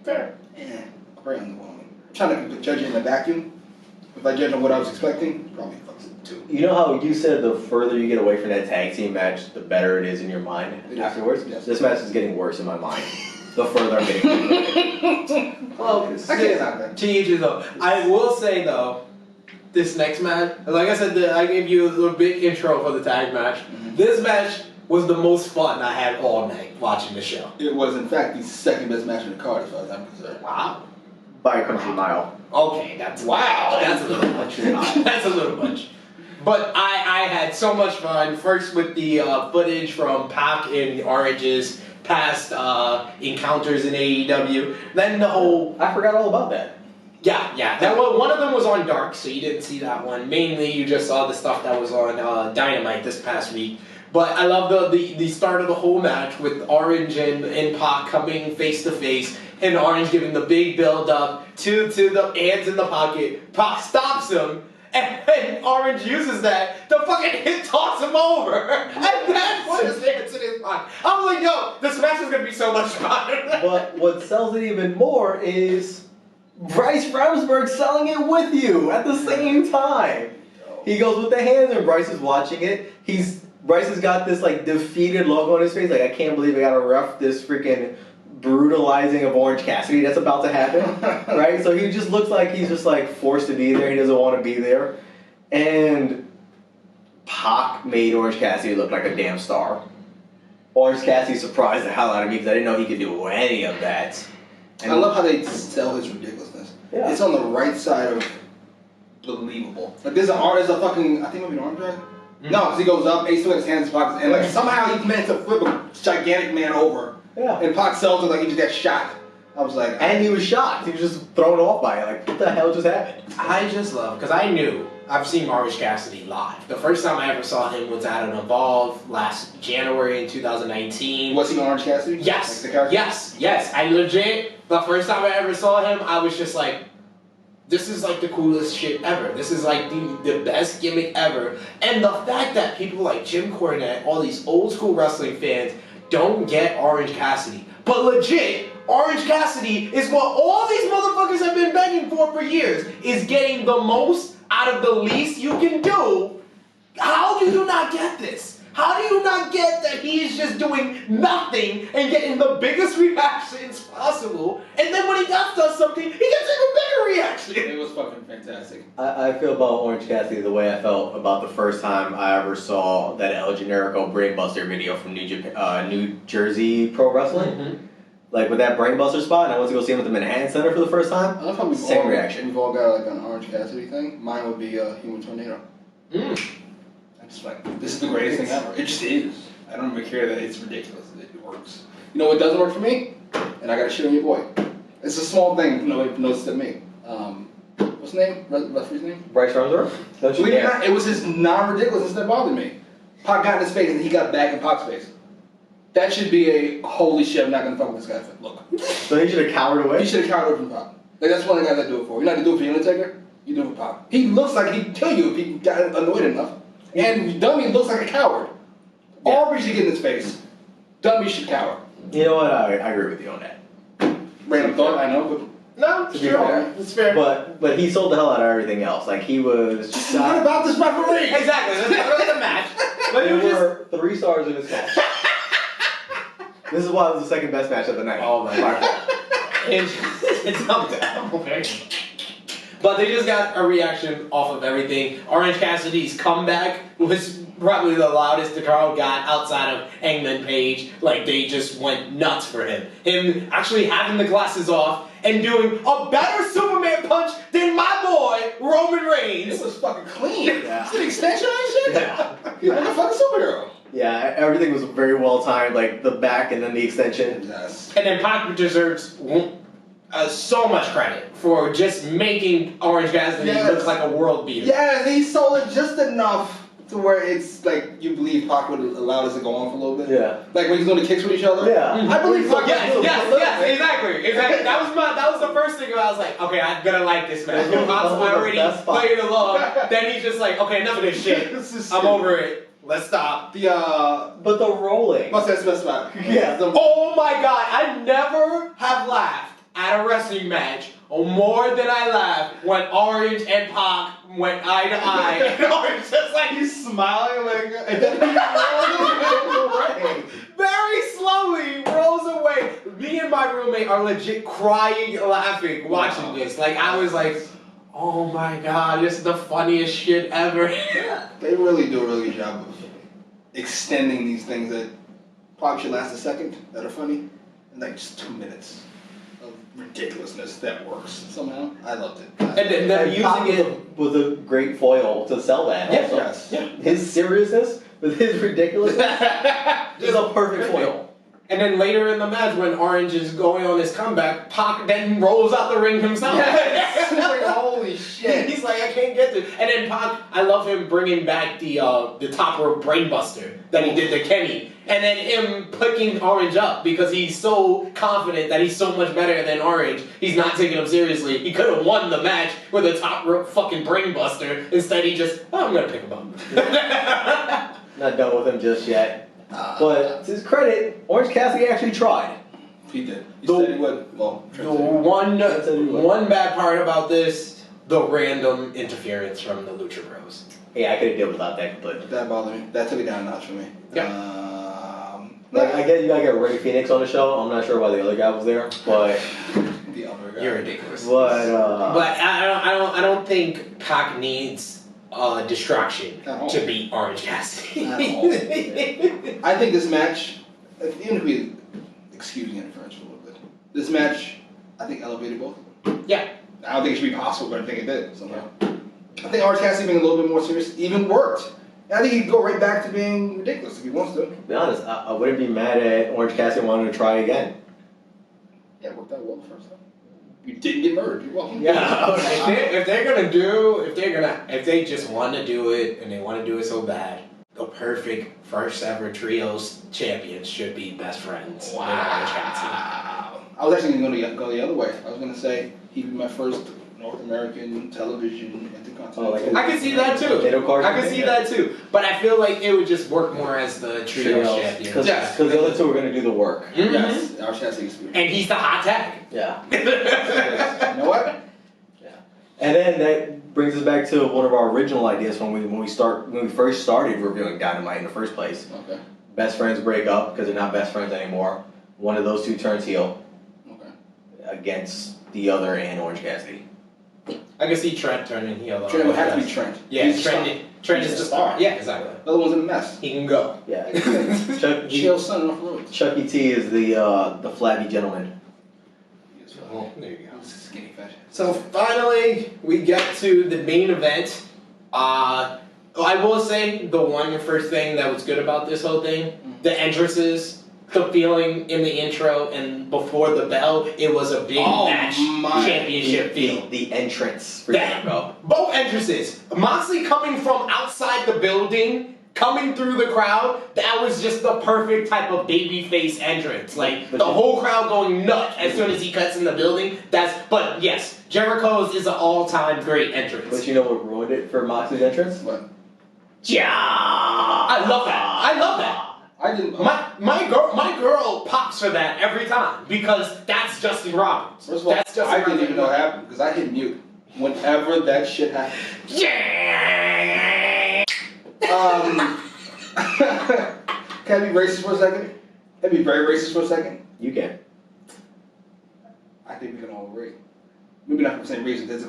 Fair. Yeah, very underwhelming. I'm trying to judge it in a vacuum. If I judge on what I was expecting, probably fucks it 2. You know how you said the further you get away from that tag team match, the better it is in your mind afterwards? Yes. This match is getting worse in my mind. The further I'm getting away. Well, I can't knock that. To each his own. I will say though, this next match, like I said, I gave you a little big intro for the tag match. Mm-hmm. This match was the most fun I had all night watching the show. It was, in fact, the second best match in the card, as far as I'm concerned. Wow. By a country mile. Okay, that's a little much. That's a little much. But I had so much fun. First with the footage from Pac and Orange's past encounters in AEW. Then the whole... I forgot all about that. Yeah. That one of them was on Dark, so you didn't see that one. Mainly, you just saw the stuff that was on Dynamite this past week. But I love the start of the whole match with Orange and Pac coming face to face, and Orange giving the big build up to the hands in the pocket. Pac stops him, and Orange uses that to fucking hit toss him over. And that's what his hands in his pocket. I was like, yo, this match is gonna be so much fun. But what sells it even more is Bryce Remsburg selling it with you at the same time. He goes with the hands, and Bryce is watching it. Bryce has got this like defeated look on his face, like I can't believe I got to ref this freaking brutalizing of Orange Cassidy that's about to happen, right? So he just looks like he's just like forced to be there. He doesn't want to be there, and Pac made Orange Cassidy look like a damn star. Orange Cassidy surprised the hell out of me because I didn't know he could do any of that. And I love how they sell his ridiculousness. Yeah. It's on the right side of believable. Like there's a fucking, I think maybe an arm drag. No, because he goes up, Ace still has his hands in his pockets, and like somehow he managed to flip a gigantic man over. Yeah. And Pac sells it like he just got shot. I was like, and he was shocked. He was just thrown off by it. Like, what the hell just happened? I just love, because I've seen Orange Cassidy live. The first time I ever saw him was at an Evolve last January in 2019. Was he Orange Cassidy? Yes. Like yes. I legit, the first time I ever saw him, I was just like, this is like the coolest shit ever. This is like the best gimmick ever. And the fact that people like Jim Cornette, all these old school wrestling fans, don't get Orange Cassidy. But legit, Orange Cassidy is what all these motherfuckers have been begging for years, is getting the most out of the least you can do. How do you not get this? How do you not get that he's just doing nothing and getting the biggest reactions possible, and then when he does something, he gets even bigger reaction? It was fucking fantastic. I feel about Orange Cassidy the way I felt about the first time I ever saw that El Generico Brainbuster video from New Jersey Pro Wrestling. Mm-hmm. Like with that Brainbuster spot, and I went to go see him at the Manhattan Center for the first time. I love how same reaction. We've all got like an Orange Cassidy thing. Mine would be Human Tornado. I'm just like, this is the greatest thing ever. It just is. I don't even care that it's ridiculous. It works. You know what doesn't work for me? And I got to shit on your boy. It's a small thing. Nobody noticed it me. What's his name? Referee's name? Bryce Remsburg? Believe it or not, it was his non-ridiculousness that bothered me. Pac got in his face and he got back in Pac's face. That should be a holy shit, I'm not gonna fuck with this guy. Look. So he should have cowered away? He should have cowered away from Pac. Like that's one of the guys that do it for. You're not gonna do it for the Undertaker, you do it for Pac. He looks like he'd kill you if he got annoyed enough. And Dummy looks like a coward. Yeah. Aubrey should get in his face. Dummy should cower. You know what? I agree with you on that. Random thought, I know, but no, it's fair. It's fair. But he sold the hell out of everything else. Like he was. What about this referee? Exactly. Let's talk about the match. But there were 3 stars in this match. This is why it was the second best match of the night. Oh my god. It's up down. But they just got a reaction off of everything. Orange Cassidy's comeback was probably the loudest the crowd got outside of Hangman Page. Like, they just went nuts for him. Him actually having the glasses off and doing a better Superman punch than my boy, Roman Reigns. This was fucking clean. Yeah. It's an extension of that shit? Yeah. He's like a fucking superhero. Yeah, everything was very well timed, like the back and then the extension. Yes. And then Pac deserves so much credit for just making Orange Cassidy look like a world beater. Yeah, he sold it just enough to where it's like you believe Pac would allow this to go on for a little bit. Yeah. Like when he's doing the kicks with each other. Yeah. I believe Pac. Yes, exactly. That was the first thing I was like, okay, I'm gonna like this match. Pac's already playing along. Then he's just like, okay, enough of this shit. I'm over it. Let's stop. But the rolling. What's that best spot? Yeah. Oh my god, I never have laughed at a wrestling match more than I laughed when Orange and Pac went eye to eye. And Orange just like, He's smiling like, and then he rolls away. very slowly rolls away. Me and my roommate are legit crying, laughing, watching this. Like, I was like, oh my god, this is the funniest shit ever. They really do a really good job of extending these things that probably should last a second, that are funny, and like just 2 minutes of ridiculousness that works somehow. I loved it. And then they're Pac using it. was a great foil to sell that. Yes, also. yes. Yeah. His seriousness with his ridiculousness is a perfect foil. And then later in the match, when Orange is going on his comeback, Pac then rolls out the ring himself. Yes. Like, holy shit. He's like, I can't get this. And then Pac, I love him bringing back the top rope brainbuster that he did to Kenny. And then him picking Orange up because he's so confident that he's so much better than Orange. He's not taking him seriously. He could have won the match with a top rope fucking brainbuster. Instead, he just, oh, I'm going to pick him up. Not done with him just yet. But to his credit, Orange Cassidy actually tried. He did. He said he would. Well, The one bad part about this, the random interference from the Lucha Bros. Yeah, I could have dealt without that completely. that bothered me. That took it down a notch for me. Like, I get you gotta get Ray Phoenix on the show. I'm not sure why the other guy was there, but The other guy. You're ridiculous. but I don't think Pac needs a distraction At all. to beat Orange Cassidy. At all. I think this match, even if we excuse the interference for a little bit, this match, I think elevated both of them. Yeah. I don't think it should be possible, but I think it did somehow. I think Orange Cassidy being a little bit more serious even worked. And I think he could go right back to being ridiculous if he wants to. to be honest, I wouldn't be mad at Orange Cassidy wanting to try again. Yeah, it worked out well the first time. You didn't get murdered. You're welcome. Yeah. If they just want to do it and they want to do it so bad, the perfect first ever trios champions should be best friends. with Orange Cassidy. Wow. I was actually going to go the other way. I was going to say he'd be my first North American television intercontinental. Oh, like I can see that too. I can see that too. But I feel like it would just work more as the trio champions. Because the other two are going to do the work. Mhm. Yes, Orange Cassidy experience. And he's the hot tag. Yeah. You know what? And then that brings us back to one of our original ideas when we first started reviewing Dynamite in the first place. Okay. Best friends break up because they're not best friends anymore. One of those two turns heel Okay. against the other and Orange Cassidy. I can see Trent turning heel. Trent would have to be Trent. Yeah, He's Trent He's is the the star. star. Yeah, exactly. The other one's in a mess. He can go. Yeah. Chill son off the road. Chucky T is the flabby gentleman. Well, there you go. Skinny fat. So finally, we get to the main event. I will say the first thing that was good about this whole thing, the entrances, the feeling in the intro and before the bell, it was a big match championship feel. The entrance for That- Jericho. Both entrances. Moxley coming from outside the building, coming through the crowd, that was just the perfect type of babyface entrance. Like, the whole crowd going nuts as soon as he cuts in the building. But yes, Jericho's is an all-time great entrance. But you know what ruined it for Moxley's entrance? What? Yeah! I love that. I didn't. My girl pops for that every time because that's Justin Roberts. First of all, That's Justin I didn't Roberts. even know it happened because I hit mute whenever that shit happened. Yeah! Can I be racist for a second? Can I be very racist for a second? You can. I think we can all agree. Maybe not for the same reason. There's a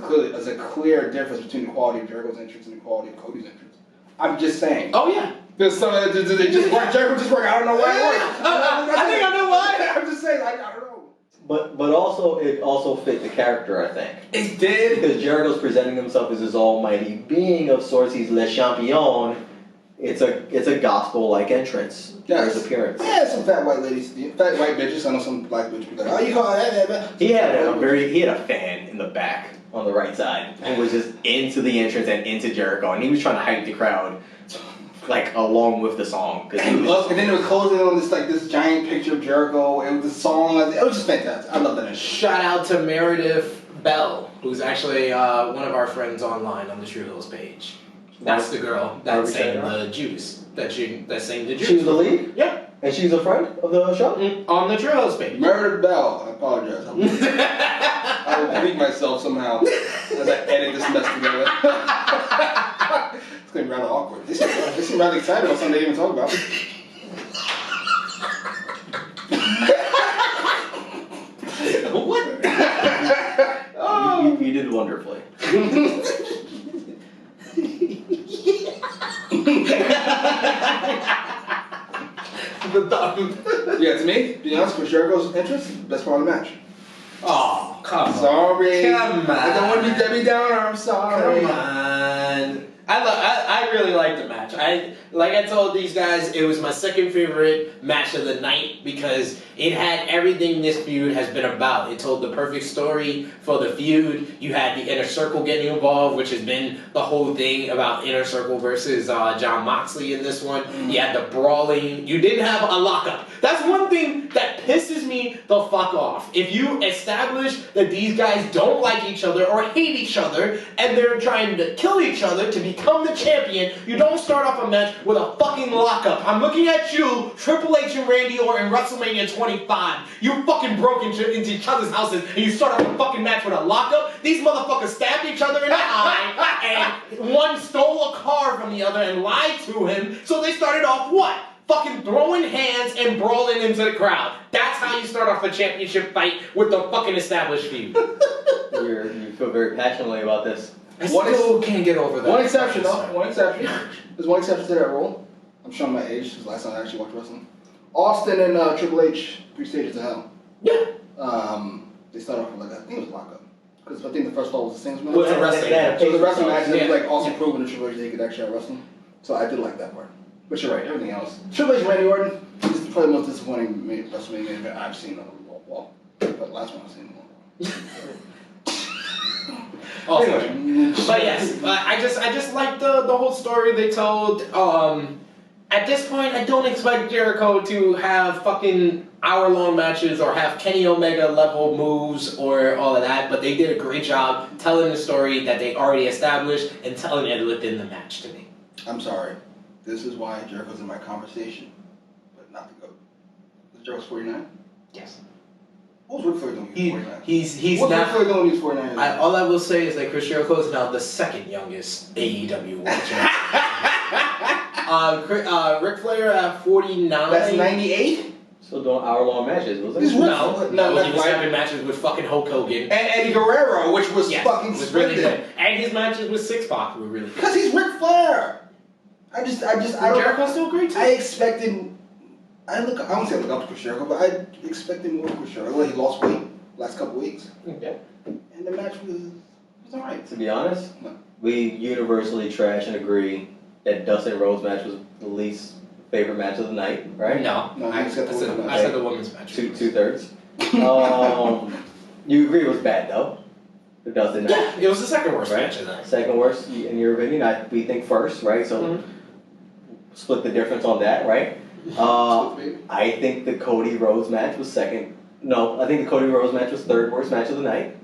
clear difference between the quality of Jericho's entrance and the quality of Cody's entrance. I'm just saying. Oh yeah. There's some they just work. Jericho just work. I don't know why it worked. I think I know why. I'm just saying. I don't know. But also it also fit the character, I think. It did. Because Jericho's presenting himself as this almighty being of sorts. He's Le Champion. it's a gospel-like entrance. Yes. His appearance. Yeah, some fat white ladies, fat white bitches. I know some black bitches be like, oh, you call that? He had a fan in the back on the right side who was just into the entrance and into Jericho, and he was trying to hype the crowd like along with the song. And then they were closing on this giant picture of Jericho and the song. It was just fantastic. I love that entrance. Shout out to Meredith Bell, who's actually one of our friends online on the Tru Heel's page. That's the girl that sang the Judas. That sang the Judas. She was the lead? Yeah. And she's a friend of the show? On the Tru Heel's page. Meredith Bell. I apologize. I will repeat myself somehow as I edit this mess together. It's going to be rather awkward. They seem rather excited about something they didn't even talk about. What? Oh. You did wonderfully. Yeah, to me, to be honest, for Jericho's entrance, best part of the match. Oh, come on. Sorry. Come on. I don't want to be Debbie Downer, I'm sorry. Come on. I really liked the match. Like I told these guys, it was my second favorite match of the night because it had everything this feud has been about. It told the perfect story for the feud. You had the Inner Circle getting involved, which has been the whole thing about Inner Circle versus John Moxley in this one. You had the brawling. You didn't have a lockup. That's one thing that pisses me the fuck off. If you establish that these guys don't like each other or hate each other and they're trying to kill each other to become the champion, you don't start off a match with a fucking lockup. I'm looking at you, Triple H and Randy Orton, WrestleMania 25. You fucking broke into each other's houses and you start off a fucking match with a lockup. These motherfuckers stabbed each other in the eye and one stole a car from the other and lied to him. So they started off what? Fucking throwing hands and brawling into the crowd. That's how you start off a championship fight with the fucking established feud. You feel very passionately about this. I still can't get over that. One exception, though. One exception. There's one exception to that rule. I'm showing my age because last time I actually watched wrestling. Austin and Triple H, 3 Stages to Hell. Yeah. They started off with I think it was lockup. Because I think the first fall was the singles match. Well, it's a wrestling match. So it was a wrestling match, and it was Yeah. like also proving to Triple H they could actually wrestle. So I did like that part. But you're right, everything else. Triple H and Randy Orton is probably the most disappointing WrestleMania event I've seen on the wall. But last one I've seen on the wall. Anyway. But yes, I just like the whole story they told. At this point, I don't expect Jericho to have fucking hour-long matches or have Kenny Omega level moves or all of that, but they did a great job telling the story that they already established and telling it within the match to me. I'm sorry. This is why Jericho's in my conversation, but not the GOAT. Is Jericho's 49? Yes. What was Ric Flair doing when he was 49? He's What's not. Ric Flair doing when he was 49? All I will say is that Chris Jericho is now the second youngest AEW World Champion. Ric Flair at 49. That's 98? Still doing hour-long matches, wasn't He's it? No, he was right. having matches with fucking Hulk Hogan. And Eddie Guerrero, which was fucking was really splendid. good. And his matches with Six Pac were really good. Because he's Ric Flair. I don't. Jericho's still great too. I expected. I won't say I look up to Chris Jericho, but I expected more from Chris Jericho. Well, he lost weight last couple weeks, Okay. and the match was alright. To be honest, No. we universally trash and agree that Dustin Rhodes' match was the least favorite match of the night, right? No, No, I he said the women's match. said the women's match. Two-thirds. You agree it was bad, though? The Dustin match? Yeah, it was the second worst match of the night. Second worst, in your opinion? We think first, right? So split the difference on that, right? I think the Cody Rhodes match was second. No, I think the Cody Rhodes match was third worst match of the night.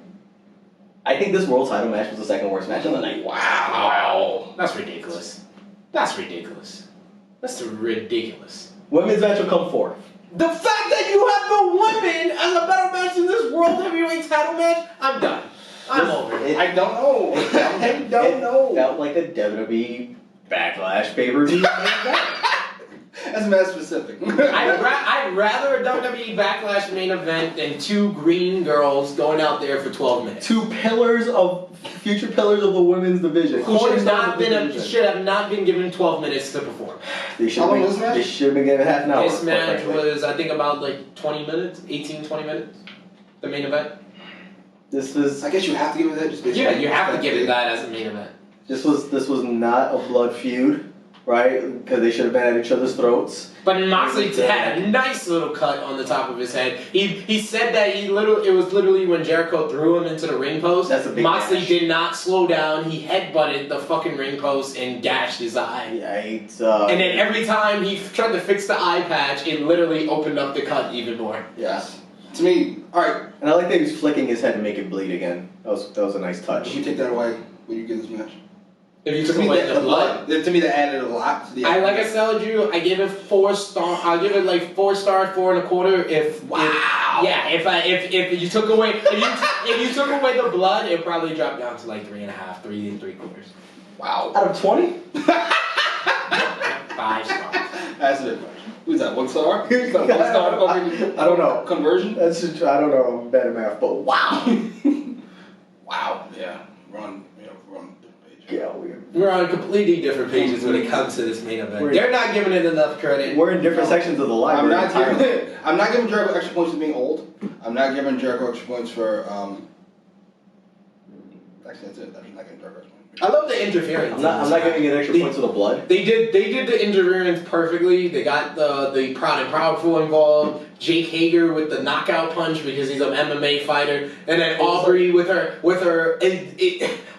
I think this world title match was the second worst match of the night. Wow. That's ridiculous. That's ridiculous. That's ridiculous. Women's match will come fourth. The fact that you have the women as a better match in this world heavyweight title match, I'm done. I'm over it. I don't know. I don't know. Felt like a WWE Backlash pay-per-view. That's mad specific. I'd rather a WWE Backlash main event than two green girls going out there for 12 minutes. Future pillars of the women's division. Who should Cornerstones have not been given 12 minutes to perform. They should How long have was this match? They should have been given half an hour. This match was, I think, about like 20 minutes, 18, 20 minutes. The main event. This was I guess you have to give it that just based Yeah, on you have to that give it big. that as a main event. this was not a blood feud. right? Because they should have been at each other's throats. But Moxley had a nice little cut on the top of his head. He said that it was literally when Jericho threw him into the ring post. That's a big Moxley gash. did not slow down. He headbutted the fucking ring post and gashed his eye. Yikes. And then every time he tried to fix the eye patch, it literally opened up the cut even more. Yes. To me, alright. And I like that he was flicking his head to make it bleed again. That was a nice touch. If you take that away, what do you give this match? If you took away the blood. To me, that added a lot to the. Like I told you, I give it 4 stars. I'll give it like 4 stars, 4 1/4. If you took away if you took away the blood, it probably dropped down to like 3.5, 3 3/4. Wow. Out of 20? 5 stars. That's a bit much. Who's that? 1 star? Is that 1 star fucking I don't know. conversion? That's just, I don't know. I'm bad at math, but wow. Wow. Yeah. We're on different page. Yeah, We're on completely different pages when it comes to this main event. We're- They're not giving it enough credit. we're in different sections of the I'm library. not giving Jericho extra points for being old. I'm not giving Jericho extra points for actually that's it. I'm not giving Jericho extra points. I love the interference. I'm not giving it extra points for the blood. They did the interference perfectly. They got the Proud and Powerful involved. Jake Hager with the knockout punch because he's an MMA fighter, and then Aubrey with her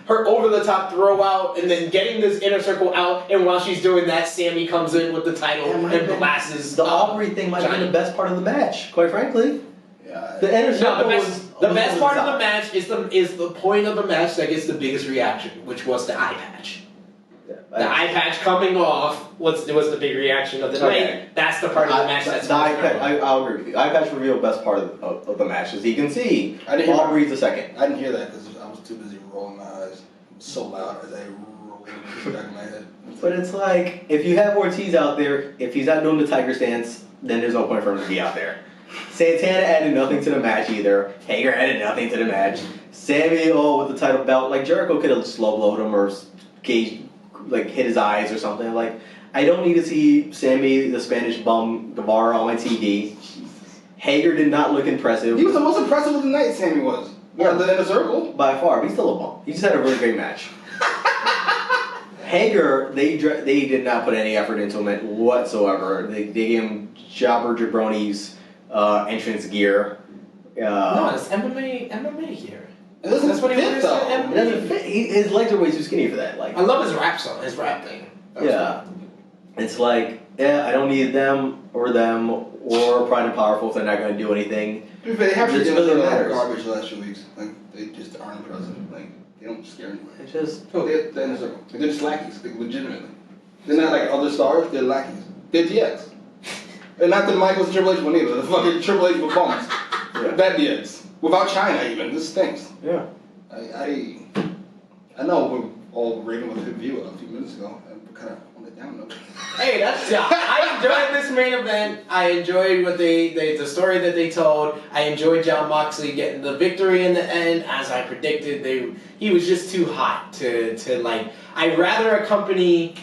her over the top throw out, and then getting this inner circle out. And while she's doing that, Sammy comes in with the title and blasts The Aubrey thing might have been the best part of the match, quite frankly. Yeah. The inner No, circle the was best over part of top. the match is the point of the match that gets the biggest reaction, which was the eye patch. The eye patch coming off was the big reaction of the Okay. night. That's the part of the match that's the eye most patch. memorable. I'll agree with you. Eye patch revealed best part of the match, as you can see. I didn't hear Aubrey's the second. I didn't hear that because I was too busy rolling my eyes. It was so loud as I rolled in the back of my head. But it's like, if you have Ortiz out there, if he's not doing the tiger stance, then there's no point for him to be out there. Santana added nothing to the match either. Hager added nothing to the match. Sammy, with the title belt, like Jericho could have slow blowed him or hit his eyes or something. Like, I don't need to see Sammy, the Spanish bum, Guevara on my TV. Hager did not look impressive. He was the most impressive of the night, Sammy was. Yeah. The inner circle. By far, but he's still a bum. He just had a really great match. Hager, they did not put any effort into him whatsoever. They gave him Jobber Jabroni's entrance gear. No, it's MMA here. Listen, That's what he fit, wears. though. It doesn't fit. His legs are way too skinny for that. Like, I love his rap song, his rap thing. yeah, it's like, I don't need them or Pride and Powerful if they're not going to do anything. They have It to really do matters. garbage the last few weeks. Like they just aren't impressive. Like they don't scare anyone. It just They're inner circle. They're just lackeys. Like legitimately. They're not like other stars. They're lackeys. They're DX. And not the Michaels and Triple H one either. The fucking Triple H with bumps. That DX. Without China even. This stinks. yeah. I know we're all raving with good view a few minutes ago. I'm kind of on the down note. Hey, I enjoyed this main event. I enjoyed what the story that they told. I enjoyed John Moxley getting the victory in the end, as I predicted. He was just too hot to like. I'd rather a company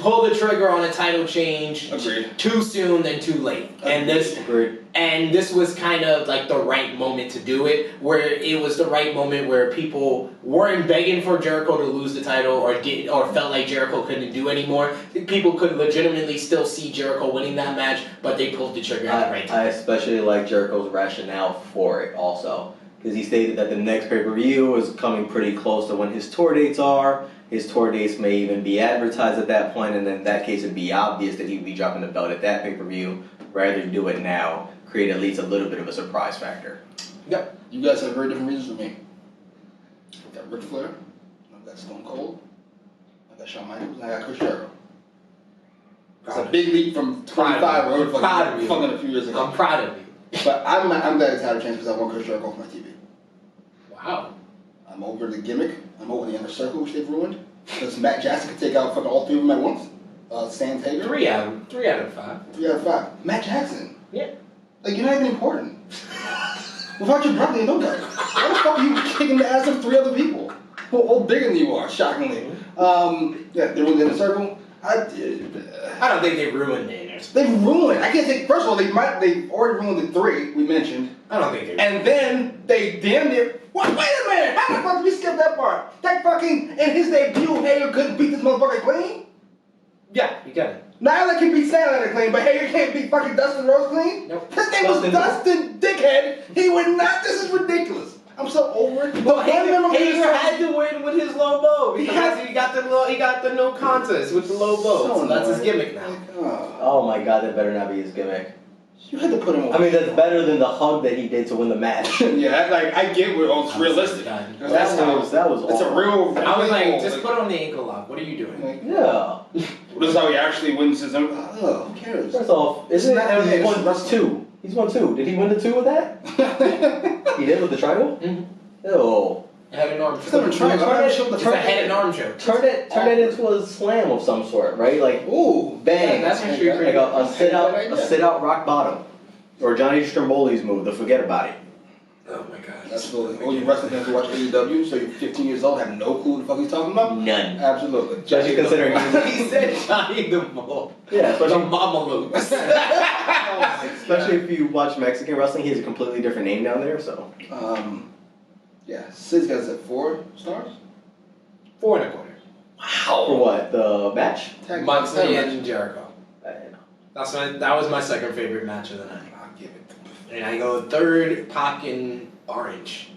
pull the trigger on a title change Agreed. too soon than too late. Agreed. And this was kind of like the right moment to do it, where it was the right moment where people weren't begging for Jericho to lose the title or felt like Jericho couldn't do anymore. People could legitimately still see Jericho winning that match, but they pulled the trigger at the right time. I especially like Jericho's rationale for it also, because he stated that the next pay-per-view is coming pretty close to when his tour dates are. His tour dates may even be advertised at that point, and in that case it'd be obvious that he'd be dropping the belt at that pay-per-view rather than do it now. Create at least a little bit of a surprise factor. Yep. You guys have very different reasons than me. I've got Ric Flair. I've got Stone Cold. I've got Shawn Michaels. And I got Chris Jericho. It's a big leap from 25 or whatever fucking a few years ago. I'm proud of you. But I'm glad it's had a chance because I want Chris Jericho off my TV. Wow. I'm over the gimmick. I'm over the inner circle, which they've ruined. Because Matt Jackson could take out fucking all 3 of them at once. Sam Taylor. 3 out of 5. 3 out of 5. Matt Jackson. Yeah. Like, you're not even important. Without your brother, you're nobody. Why the fuck are you kicking the ass of 3 other people? Who are all bigger than you are, shockingly. Yeah, they ruined the inner circle. I don't think they ruined the inner circle. They ruined. I can't think. First of all, they've already ruined the 3 we mentioned. I don't think they. And then they damn near. What? Wait a minute! How the fuck did we skip that part? That fucking in his debut, Hager couldn't beat this motherfucker clean. Yeah, you can. Nyla can beat Santa clean, but Hager can't beat fucking Dustin Rhodes clean? Nope. His name was Dustin Dickhead. He would not. This is ridiculous. I'm so over it. Well, Hager had to win with his low blow because he got the no contest with the low blow. So that's his gimmick now. Oh my god, that better not be his gimmick. You had to put him on. I mean, that's better than the hug that he did to win the match. Yeah, like I get where it's realistic. That was It's a real. I was like, just put on the ankle lock. What are you doing? Like, Yeah. this is how he actually wins his. Oh, who cares? First off, he's won 2. He's won 2. Did he win the 2 with that? He did with the triangle? Mm-hmm. Oh. Head and arm It's not a triangle. It's a head and arm choke. Turn it into a slam of some sort, right? Like, ooh, bang. Yeah, that's actually like a sit out rock bottom. Or Johnny Stromboli's move, the forget about it. Oh my god. Absolutely. All you wrestling fans who watch AEW, so you're 15 years old, have no clue what the fuck he's talking about? None. Absolutely. Especially considering He said Johnny the Bull. Yeah, The especially, Mama Luke. especially if you watch Mexican wrestling, he has a completely different name down there, so. Yeah, Sid's got us at 4 stars? 4.25. Wow. For what? The match? Moxley and Jericho. I don't know. That was my second favorite match of the night. I'll give it. And I go third, Pac and Orange.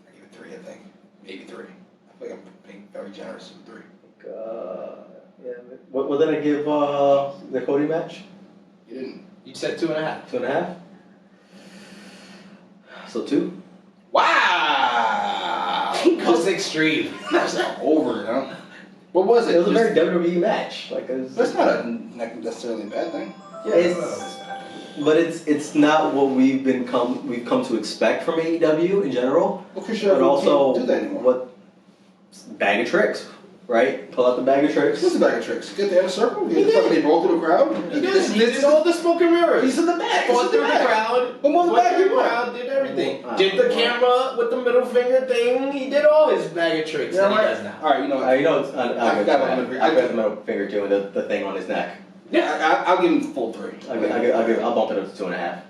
I give it 3, I think. Maybe 3. I think I'm being very generous with 3. Yeah. What did I give the Cody match? You didn't. You said 2.5. 2.5? So 2? Wow! That's extreme. That's not over, you know? What was it? It was a very WWE match. Like That's not necessarily a bad thing. But it's not what we've come to expect from AEW in general. Well, for sure, but also can't do that anymore. what bag of tricks, right? Pull out the bag of tricks. What's the bag of tricks? Get the inner circle. They roll through the crowd. He did all the smoke and mirrors. He's in the back. Fought through the crowd. But more the back Through the crowd. Did everything. Did the camera with the middle finger thing. He did all his bag of tricks that he does now. All right, you know what? It's I got the middle finger too, and the thing on his neck. Yeah, I'll give him the full 3. I'll bump it up to 2.5.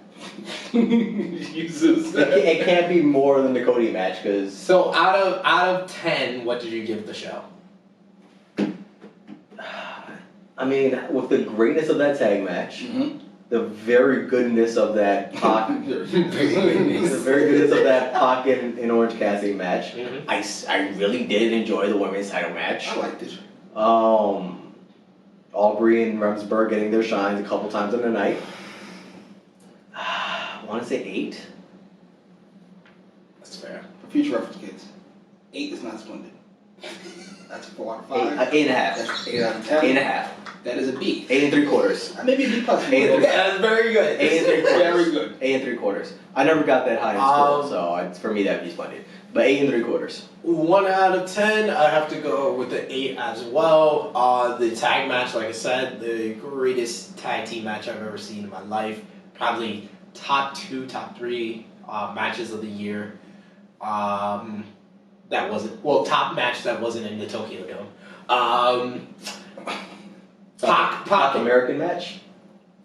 Jesus. It can't be more than the Cody match because. So out of 10, what did you give the show? I mean, with the greatness of that tag match, the very goodness of that Pac, the very goodness of that Pac and Orange Cassidy match, I really did enjoy the women's title match. I liked it. Aubrey and Remsburg getting their shines a couple times in the night. I want to say 8. That's fair. For future reference, kids, 8 is not splendid. That's 4 out of 5. 8.5. That's 8 out of 10. 8.5. That is a B. 8 3/4. Maybe a B plus. 8 3/4. That's very good. 8 3/4. Very good. 8 3/4. I never got that high in school, so for me that'd be splendid. But 8 3/4. 1 out of 10, I have to go with the 8 as well. The tag match, like I said, the greatest tag team match I've ever seen in my life. Probably top 2, top 3 matches of the year. That wasn't top match that wasn't in the Tokyo Dome. Pac American match.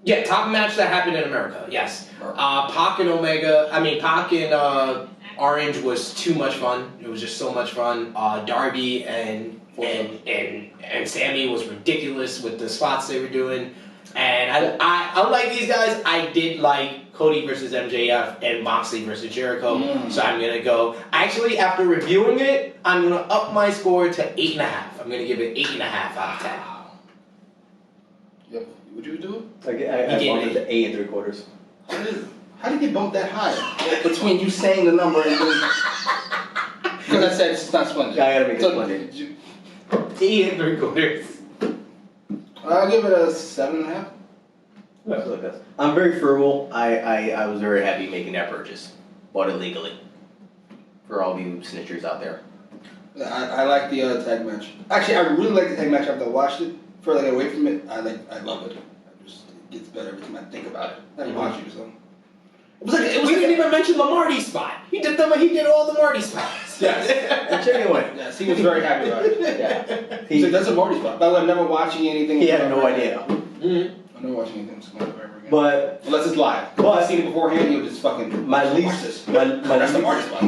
Yeah, top match that happened in America. Yes. Pac and Pac and Orange was too much fun. It was just so much fun. Darby and Sammy was ridiculous with the spots they were doing. And I unlike these guys, I did like Cody versus MJF and Moxley versus Jericho. So I'm gonna go. Actually, after reviewing it, I'm gonna up my score to 8.5. I'm gonna give it 8.5 out of 10. Yep. Would you do it? I bumped it to 8 3/4. How did you bumpk that high? Between you saying the number and because I said it's not splendid. I gotta make it splendid. 8 3/4. I'll give it a 7.5. I'm very frugal. I was very happy making that purchase. Bought it legally. For all you snitchers out there. I like the tag match. Actually, I really like the tag match after I watched it. Before I get away from it, I love it. It gets better every time I think about it. I didn't watch it, so. We didn't even mention the Marty spot. He did all the Marty spots. Yes. The chicken wing. Yes, he was very happy about it. Yeah. He's like, that's a Marty spot. By the way, I'm never watching anything. He had no idea. I'm never watching anything ever again. But unless it's live. If I've seen it beforehand, he'll just fucking that's the Marty spot.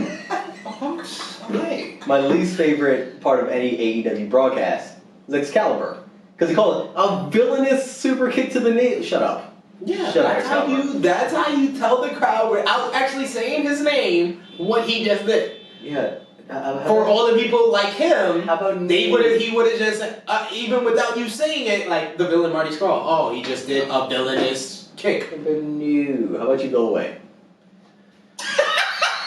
Okay. My least favorite part of any AEW broadcast is Excalibur. Because he called it a villainous super kick to the knee. Shut up. Yeah, Shut that's up, that's how you tell the crowd without actually saying his name what he just did. Yeah. For all the people like him, How about he would have just even without you saying it, like the villain Marty Scurll. Oh, he just did a villainous kick. No. How about you go away?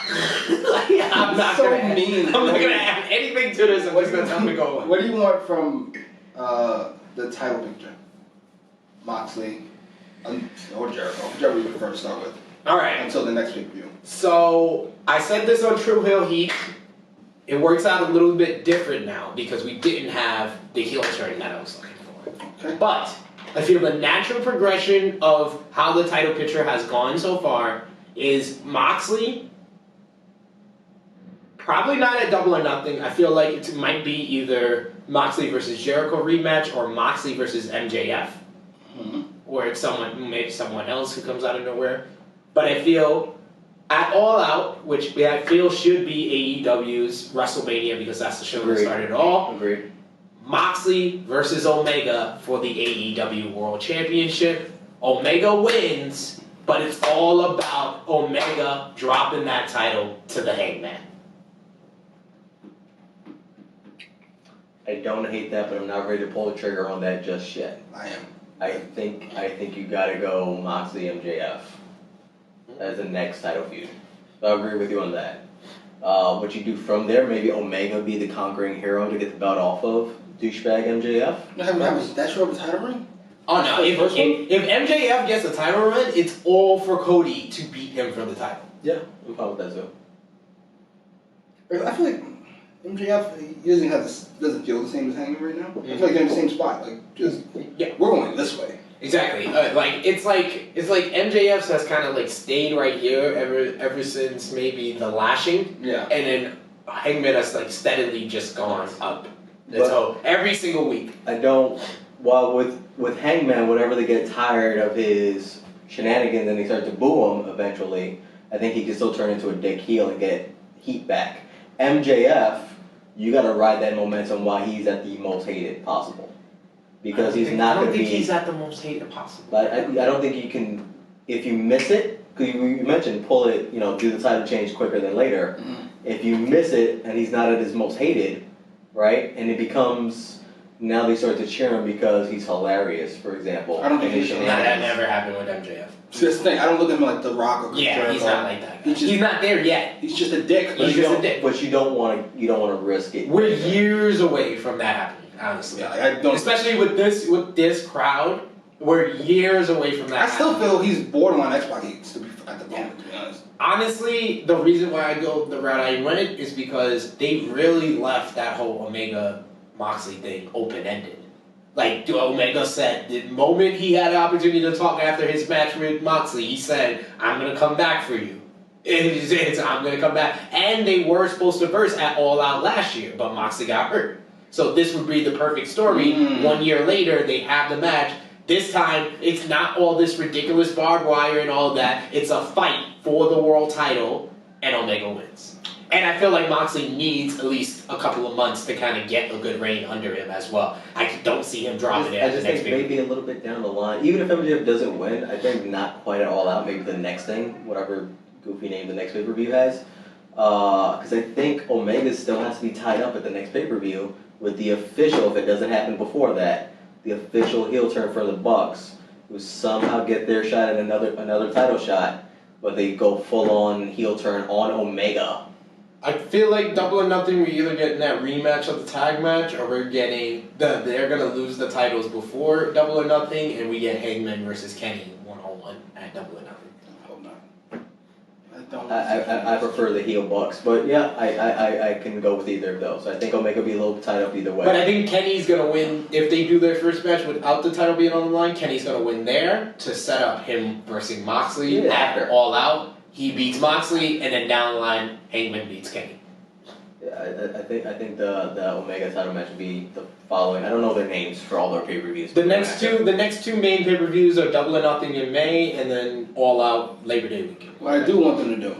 I'm not so gonna mean. I'm not gonna add anything to this. I'm just gonna tell him to go away. What do you want from the title picture? Moxley or Jericho? Whichever we prefer to start with. All right. Until the next pay-per-view. So I said this on Tru Heel Heat. It works out a little bit different now because we didn't have the heel turn that I was looking for. Okay. But I feel the natural progression of how the title picture has gone so far is Moxley. Probably not at Double or Nothing. I feel like it might be either Moxley versus Jericho rematch or Moxley versus MJF. Mm-hmm. Or it's maybe someone else who comes out of nowhere. But I feel at All Out, which I feel should be AEW's WrestleMania because that's the show that started it all. Agreed. Moxley versus Omega for the AEW World Championship. Omega wins, but it's all about Omega dropping that title to the Hangman. I don't hate that, but I'm not ready to pull the trigger on that just yet. I am. I think you gotta go Moxley MJF as the next title feud. So I agree with you on that. What you do from there, maybe Omega be the conquering hero to get the belt off of douchebag MJF. That show up a title ring? Oh no, if MJF gets a title run, it's all for Cody to beat him for the title. Yeah, I'm fine with that too. I feel like MJF, he doesn't feel the same as Hangman right now. I feel like they're in the same spot. Like, just, we're going this way. Exactly. It's like MJF has kind of like stayed right here ever since maybe the lashing. Yeah. And then Hangman has like steadily just gone up. So every single week. Well, with Hangman, whenever they get tired of his shenanigans and they start to boo him eventually, I think he can still turn into a dick heel and get heat back. MJF, you gotta ride that momentum while he's at the most hated possible. Because he's not going to be... I don't think he's at the most hated possible. But I don't think you can... If you miss it, because you mentioned pull it, do the title change quicker than later. Mm-hmm. If you miss it and he's not at his most hated, right? And it becomes... Now they start to cheer him because he's hilarious, for example. I don't think that never happened with MJF. So this thing, I don't look at him like The Rock or Jericho. He's not like that guy. He's not there yet. He's just a dick. He's just a dick. But you don't want to risk it. We're years away from that happening. Honestly, yeah, I don't. Especially with this crowd, we're years away from that. I still feel he's borderline X-Pac to be at the moment. To be honest. Honestly, the reason why I go the route I went is because they really left that whole Omega Moxley thing open ended. Like Omega said, the moment he had an opportunity to talk after his match with Moxley, he said, "I'm gonna come back for you." I'm gonna come back, and they were supposed to verse at All Out last year, but Moxley got hurt. So this would be the perfect story. 1 year later, they have the match. This time, it's not all this ridiculous barbed wire and all that. It's a fight for the world title, and Omega wins. And I feel like Moxley needs at least a couple of months to kind of get a good reign under him as well. I don't see him dropping it. I just think maybe a little bit down the line, even if MJF doesn't win, I think not quite at All Out. Maybe the next thing, whatever goofy name the next pay-per-view has, because I think Omega still has to be tied up at the next pay-per-view with the official, if it doesn't happen before that, the official heel turn for the Bucks, who somehow get their shot at another title shot, but they go full-on heel turn on Omega. I feel like Double or Nothing, we're either getting that rematch of the tag match, or we're getting they're gonna lose the titles before Double or Nothing, and we get Hangman versus Kenny 1-on-1 at Double or Nothing. I hope not. I prefer the heel Bucks, but yeah, I can go with either of those. I think Omega will be a little tied up either way. But I think Kenny's gonna win if they do their first match without the title being on the line. Kenny's gonna win there to set up him versus Moxley after All Out. He beats Moxley, and then down the line, Hangman beats Kenny. Yeah, I think the Omega title match would be the following. I don't know their names for all their pay-per-views. The next two main pay-per-views are Double or Nothing in May, and then All Out Labor Day weekend. What I do want them to do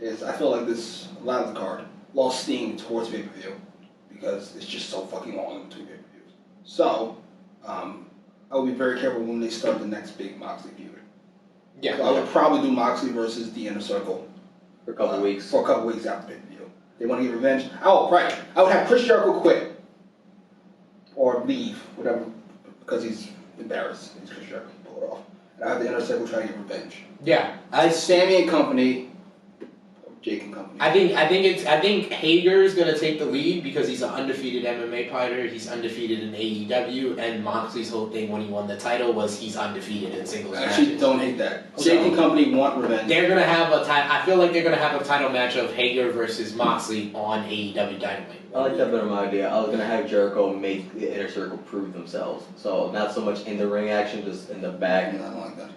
is I feel like a lot of the card lost steam towards pay-per-view because it's just so fucking long in between pay-per-views. So, I would be very careful when they start the next big Moxley feud. Yeah. So I would probably do Moxley versus the Inner Circle For a couple weeks. For a couple weeks after the pay-per-view. They want to get revenge. Oh, right. I would have Chris Jericho quit or leave, whatever, because he's embarrassed. He's Chris Jericho. Pull it off. And I have the Inner Circle try to get revenge. Yeah. Sammy and company. Jake and company. I think Hager's gonna take the lead because he's an undefeated MMA fighter. He's undefeated in AEW, and Moxley's whole thing when he won the title was he's undefeated in singles I actually matches. don't hate that. Jake and company want revenge. They're gonna have I feel like they're gonna have a title match of Hager versus Moxley on AEW Dynamite. I like that better my idea. I was gonna have Jericho make the Inner Circle prove themselves. So not so much in the ring action, just in the back. I don't like that.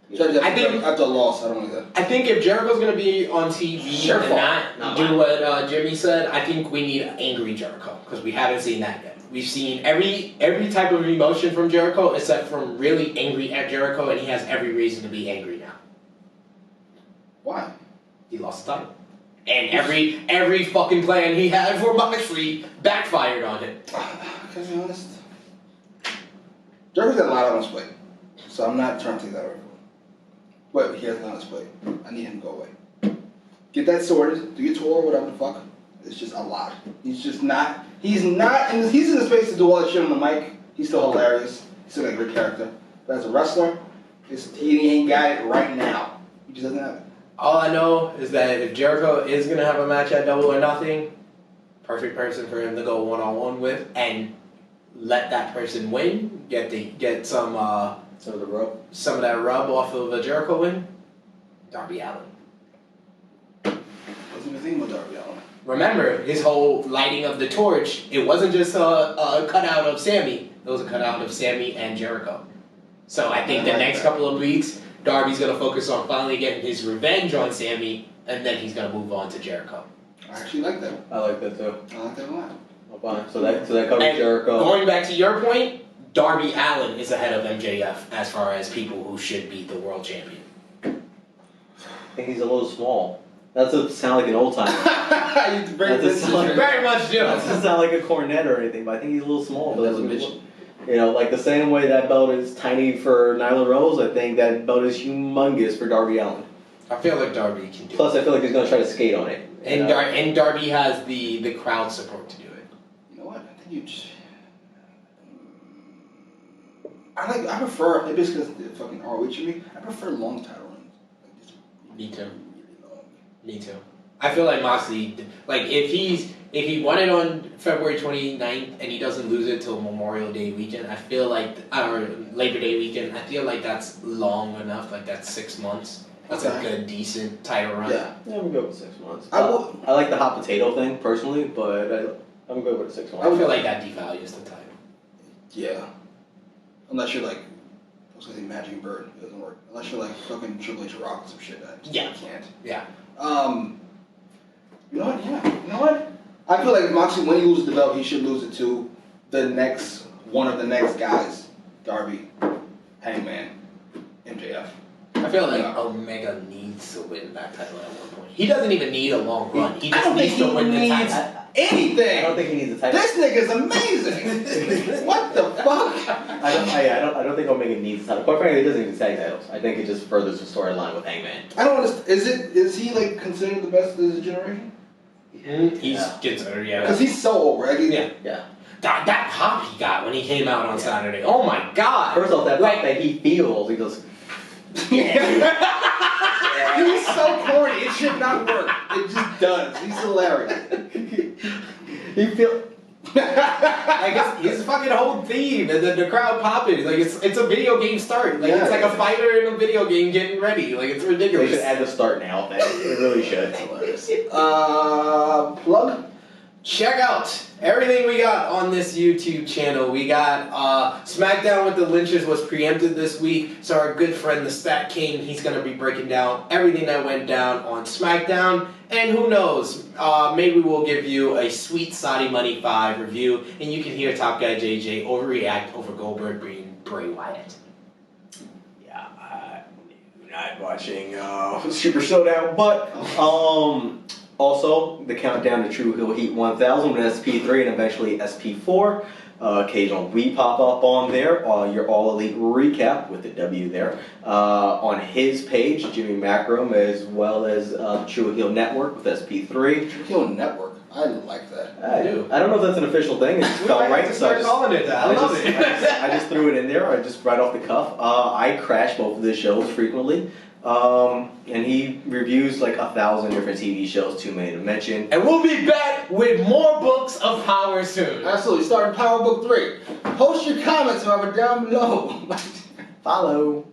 I think after a loss, I don't like that. I think if Jericho's gonna be on TV and not do what Jimmy said, I think we need angry Jericho because we haven't seen that yet. We've seen every type of emotion from Jericho except from really angry at Jericho, and he has every reason to be angry now. Why? He lost the title, and every fucking plan he had for Moxley backfired on him. To be honest, Jericho's got a lot on his plate, so I'm not trying to take that away. But he has none on his plate. I need him to go away. Get that sorted. Do your tour, whatever the fuck. It's just a lot. He's just not. He's in the space to do all that shit on the mic. He's still hilarious. He's still got a great character. But as a wrestler, he ain't got it right now. He just doesn't have it. All I know is that if Jericho is gonna have a match at Double or Nothing, perfect person for him to go one-on-one with and let that person win. Get some Some of the rub. some of that rub off of a Jericho win. Darby Allin. Wasn't even thinking about Darby Allin. Remember his whole lighting of the torch. It wasn't just a cutout of Sammy. It was a cutout of Sammy and Jericho. So I think the next couple of weeks, Darby's gonna focus on finally getting his revenge on Sammy, and then he's gonna move on to Jericho. I actually like that. I like that too. I like that a lot. Oh, fine. So that covers And Jericho. Going back to your point, Darby Allin is ahead of MJF as far as people who should be the world champion. I think he's a little small. That's what sound like an old timer. Very Very much do. That doesn't sound like a cornet or anything, but I think he's a little small. But That's a bitch. You know, like the same way that belt is tiny for Nyla Rose, I think that belt is humongous for Darby Allin. I feel like Darby can do Plus, it. I feel like he's going to try to skate on it. And, Darby has the crowd support to do it. You know what? I think you just. I prefer, maybe it's because the fucking ROH in me, I prefer long title runs. Like just Me too. really long. Me too. I feel like Moxley, like if he won it on February 29th and he doesn't lose it till Memorial Day weekend, I feel like, or Labor Day weekend, I feel like that's long enough, like that's 6 months. That's a good, decent title run. Yeah. Yeah, I'm good with 6 months. I I like the hot potato thing personally, but I'm good with 6 months. I feel like that devalues the title. Yeah. Unless you're like, I was gonna say Magic Bird, it doesn't work. Unless you're like fucking Triple H Rock or some shit that Yeah. can't. Yeah. You know what? Yeah. You know what? I feel like Moxley, when he loses the belt, he should lose it to one of the next guys. Darby, Hangman, MJF. I feel like Omega needs to win that title at one point. He doesn't even need a long run. He I just don't needs think to win the he title. needs anything. I don't think he needs a title. This nigga's amazing. What the fuck? I don't think Omega needs a title. Quite frankly, he doesn't need tag titles. I think it just furthers the storyline with Hangman. I don't understand. Is he like considered the best of his generation? He's considered, yeah. Because he's so over. Like, Yeah. That pop he got when he came out on Saturday. Oh my god. First off, that pop that he feels, he goes. He's so corny. It should not work. It just does. He's hilarious. He feel. Like his fucking whole theme and then the crowd popping. Like it's a video game start. Like it's like a fighter in a video game getting ready. Like it's ridiculous. They should add the start now thing. It really should. Hilarious. Plug. Check out everything we got on this YouTube channel. We got SmackDown with the Lynches was preempted this week, so our good friend the Stat King, he's going to be breaking down everything that went down on SmackDown. And who knows, maybe we'll give you a sweet Saudi Money 5 review, and you can hear Top Guy JJ overreact over Goldberg being Bray Wyatt. Yeah, I'm not watching Super Showdown, but Also, the countdown to Tru Heel Heat 1000 with SP3 and eventually SP4. Occasional we pop up on there. Your All Elite recap with the W there. On his page, Jimmy Macrum, as well as Tru Heel Network with SP3. Tru Heel Network. I like that. I do. I don't know if that's an official thing. It just felt right. So I calling it that. I love it. I just threw it in there. I just right off the cuff. I crash both of his shows frequently. And he reviews like 1,000 different TV shows, too many to mention. And we'll be back with more books of power soon. Absolutely. Starting Power Book 3. Post your comments, however, down below. Follow.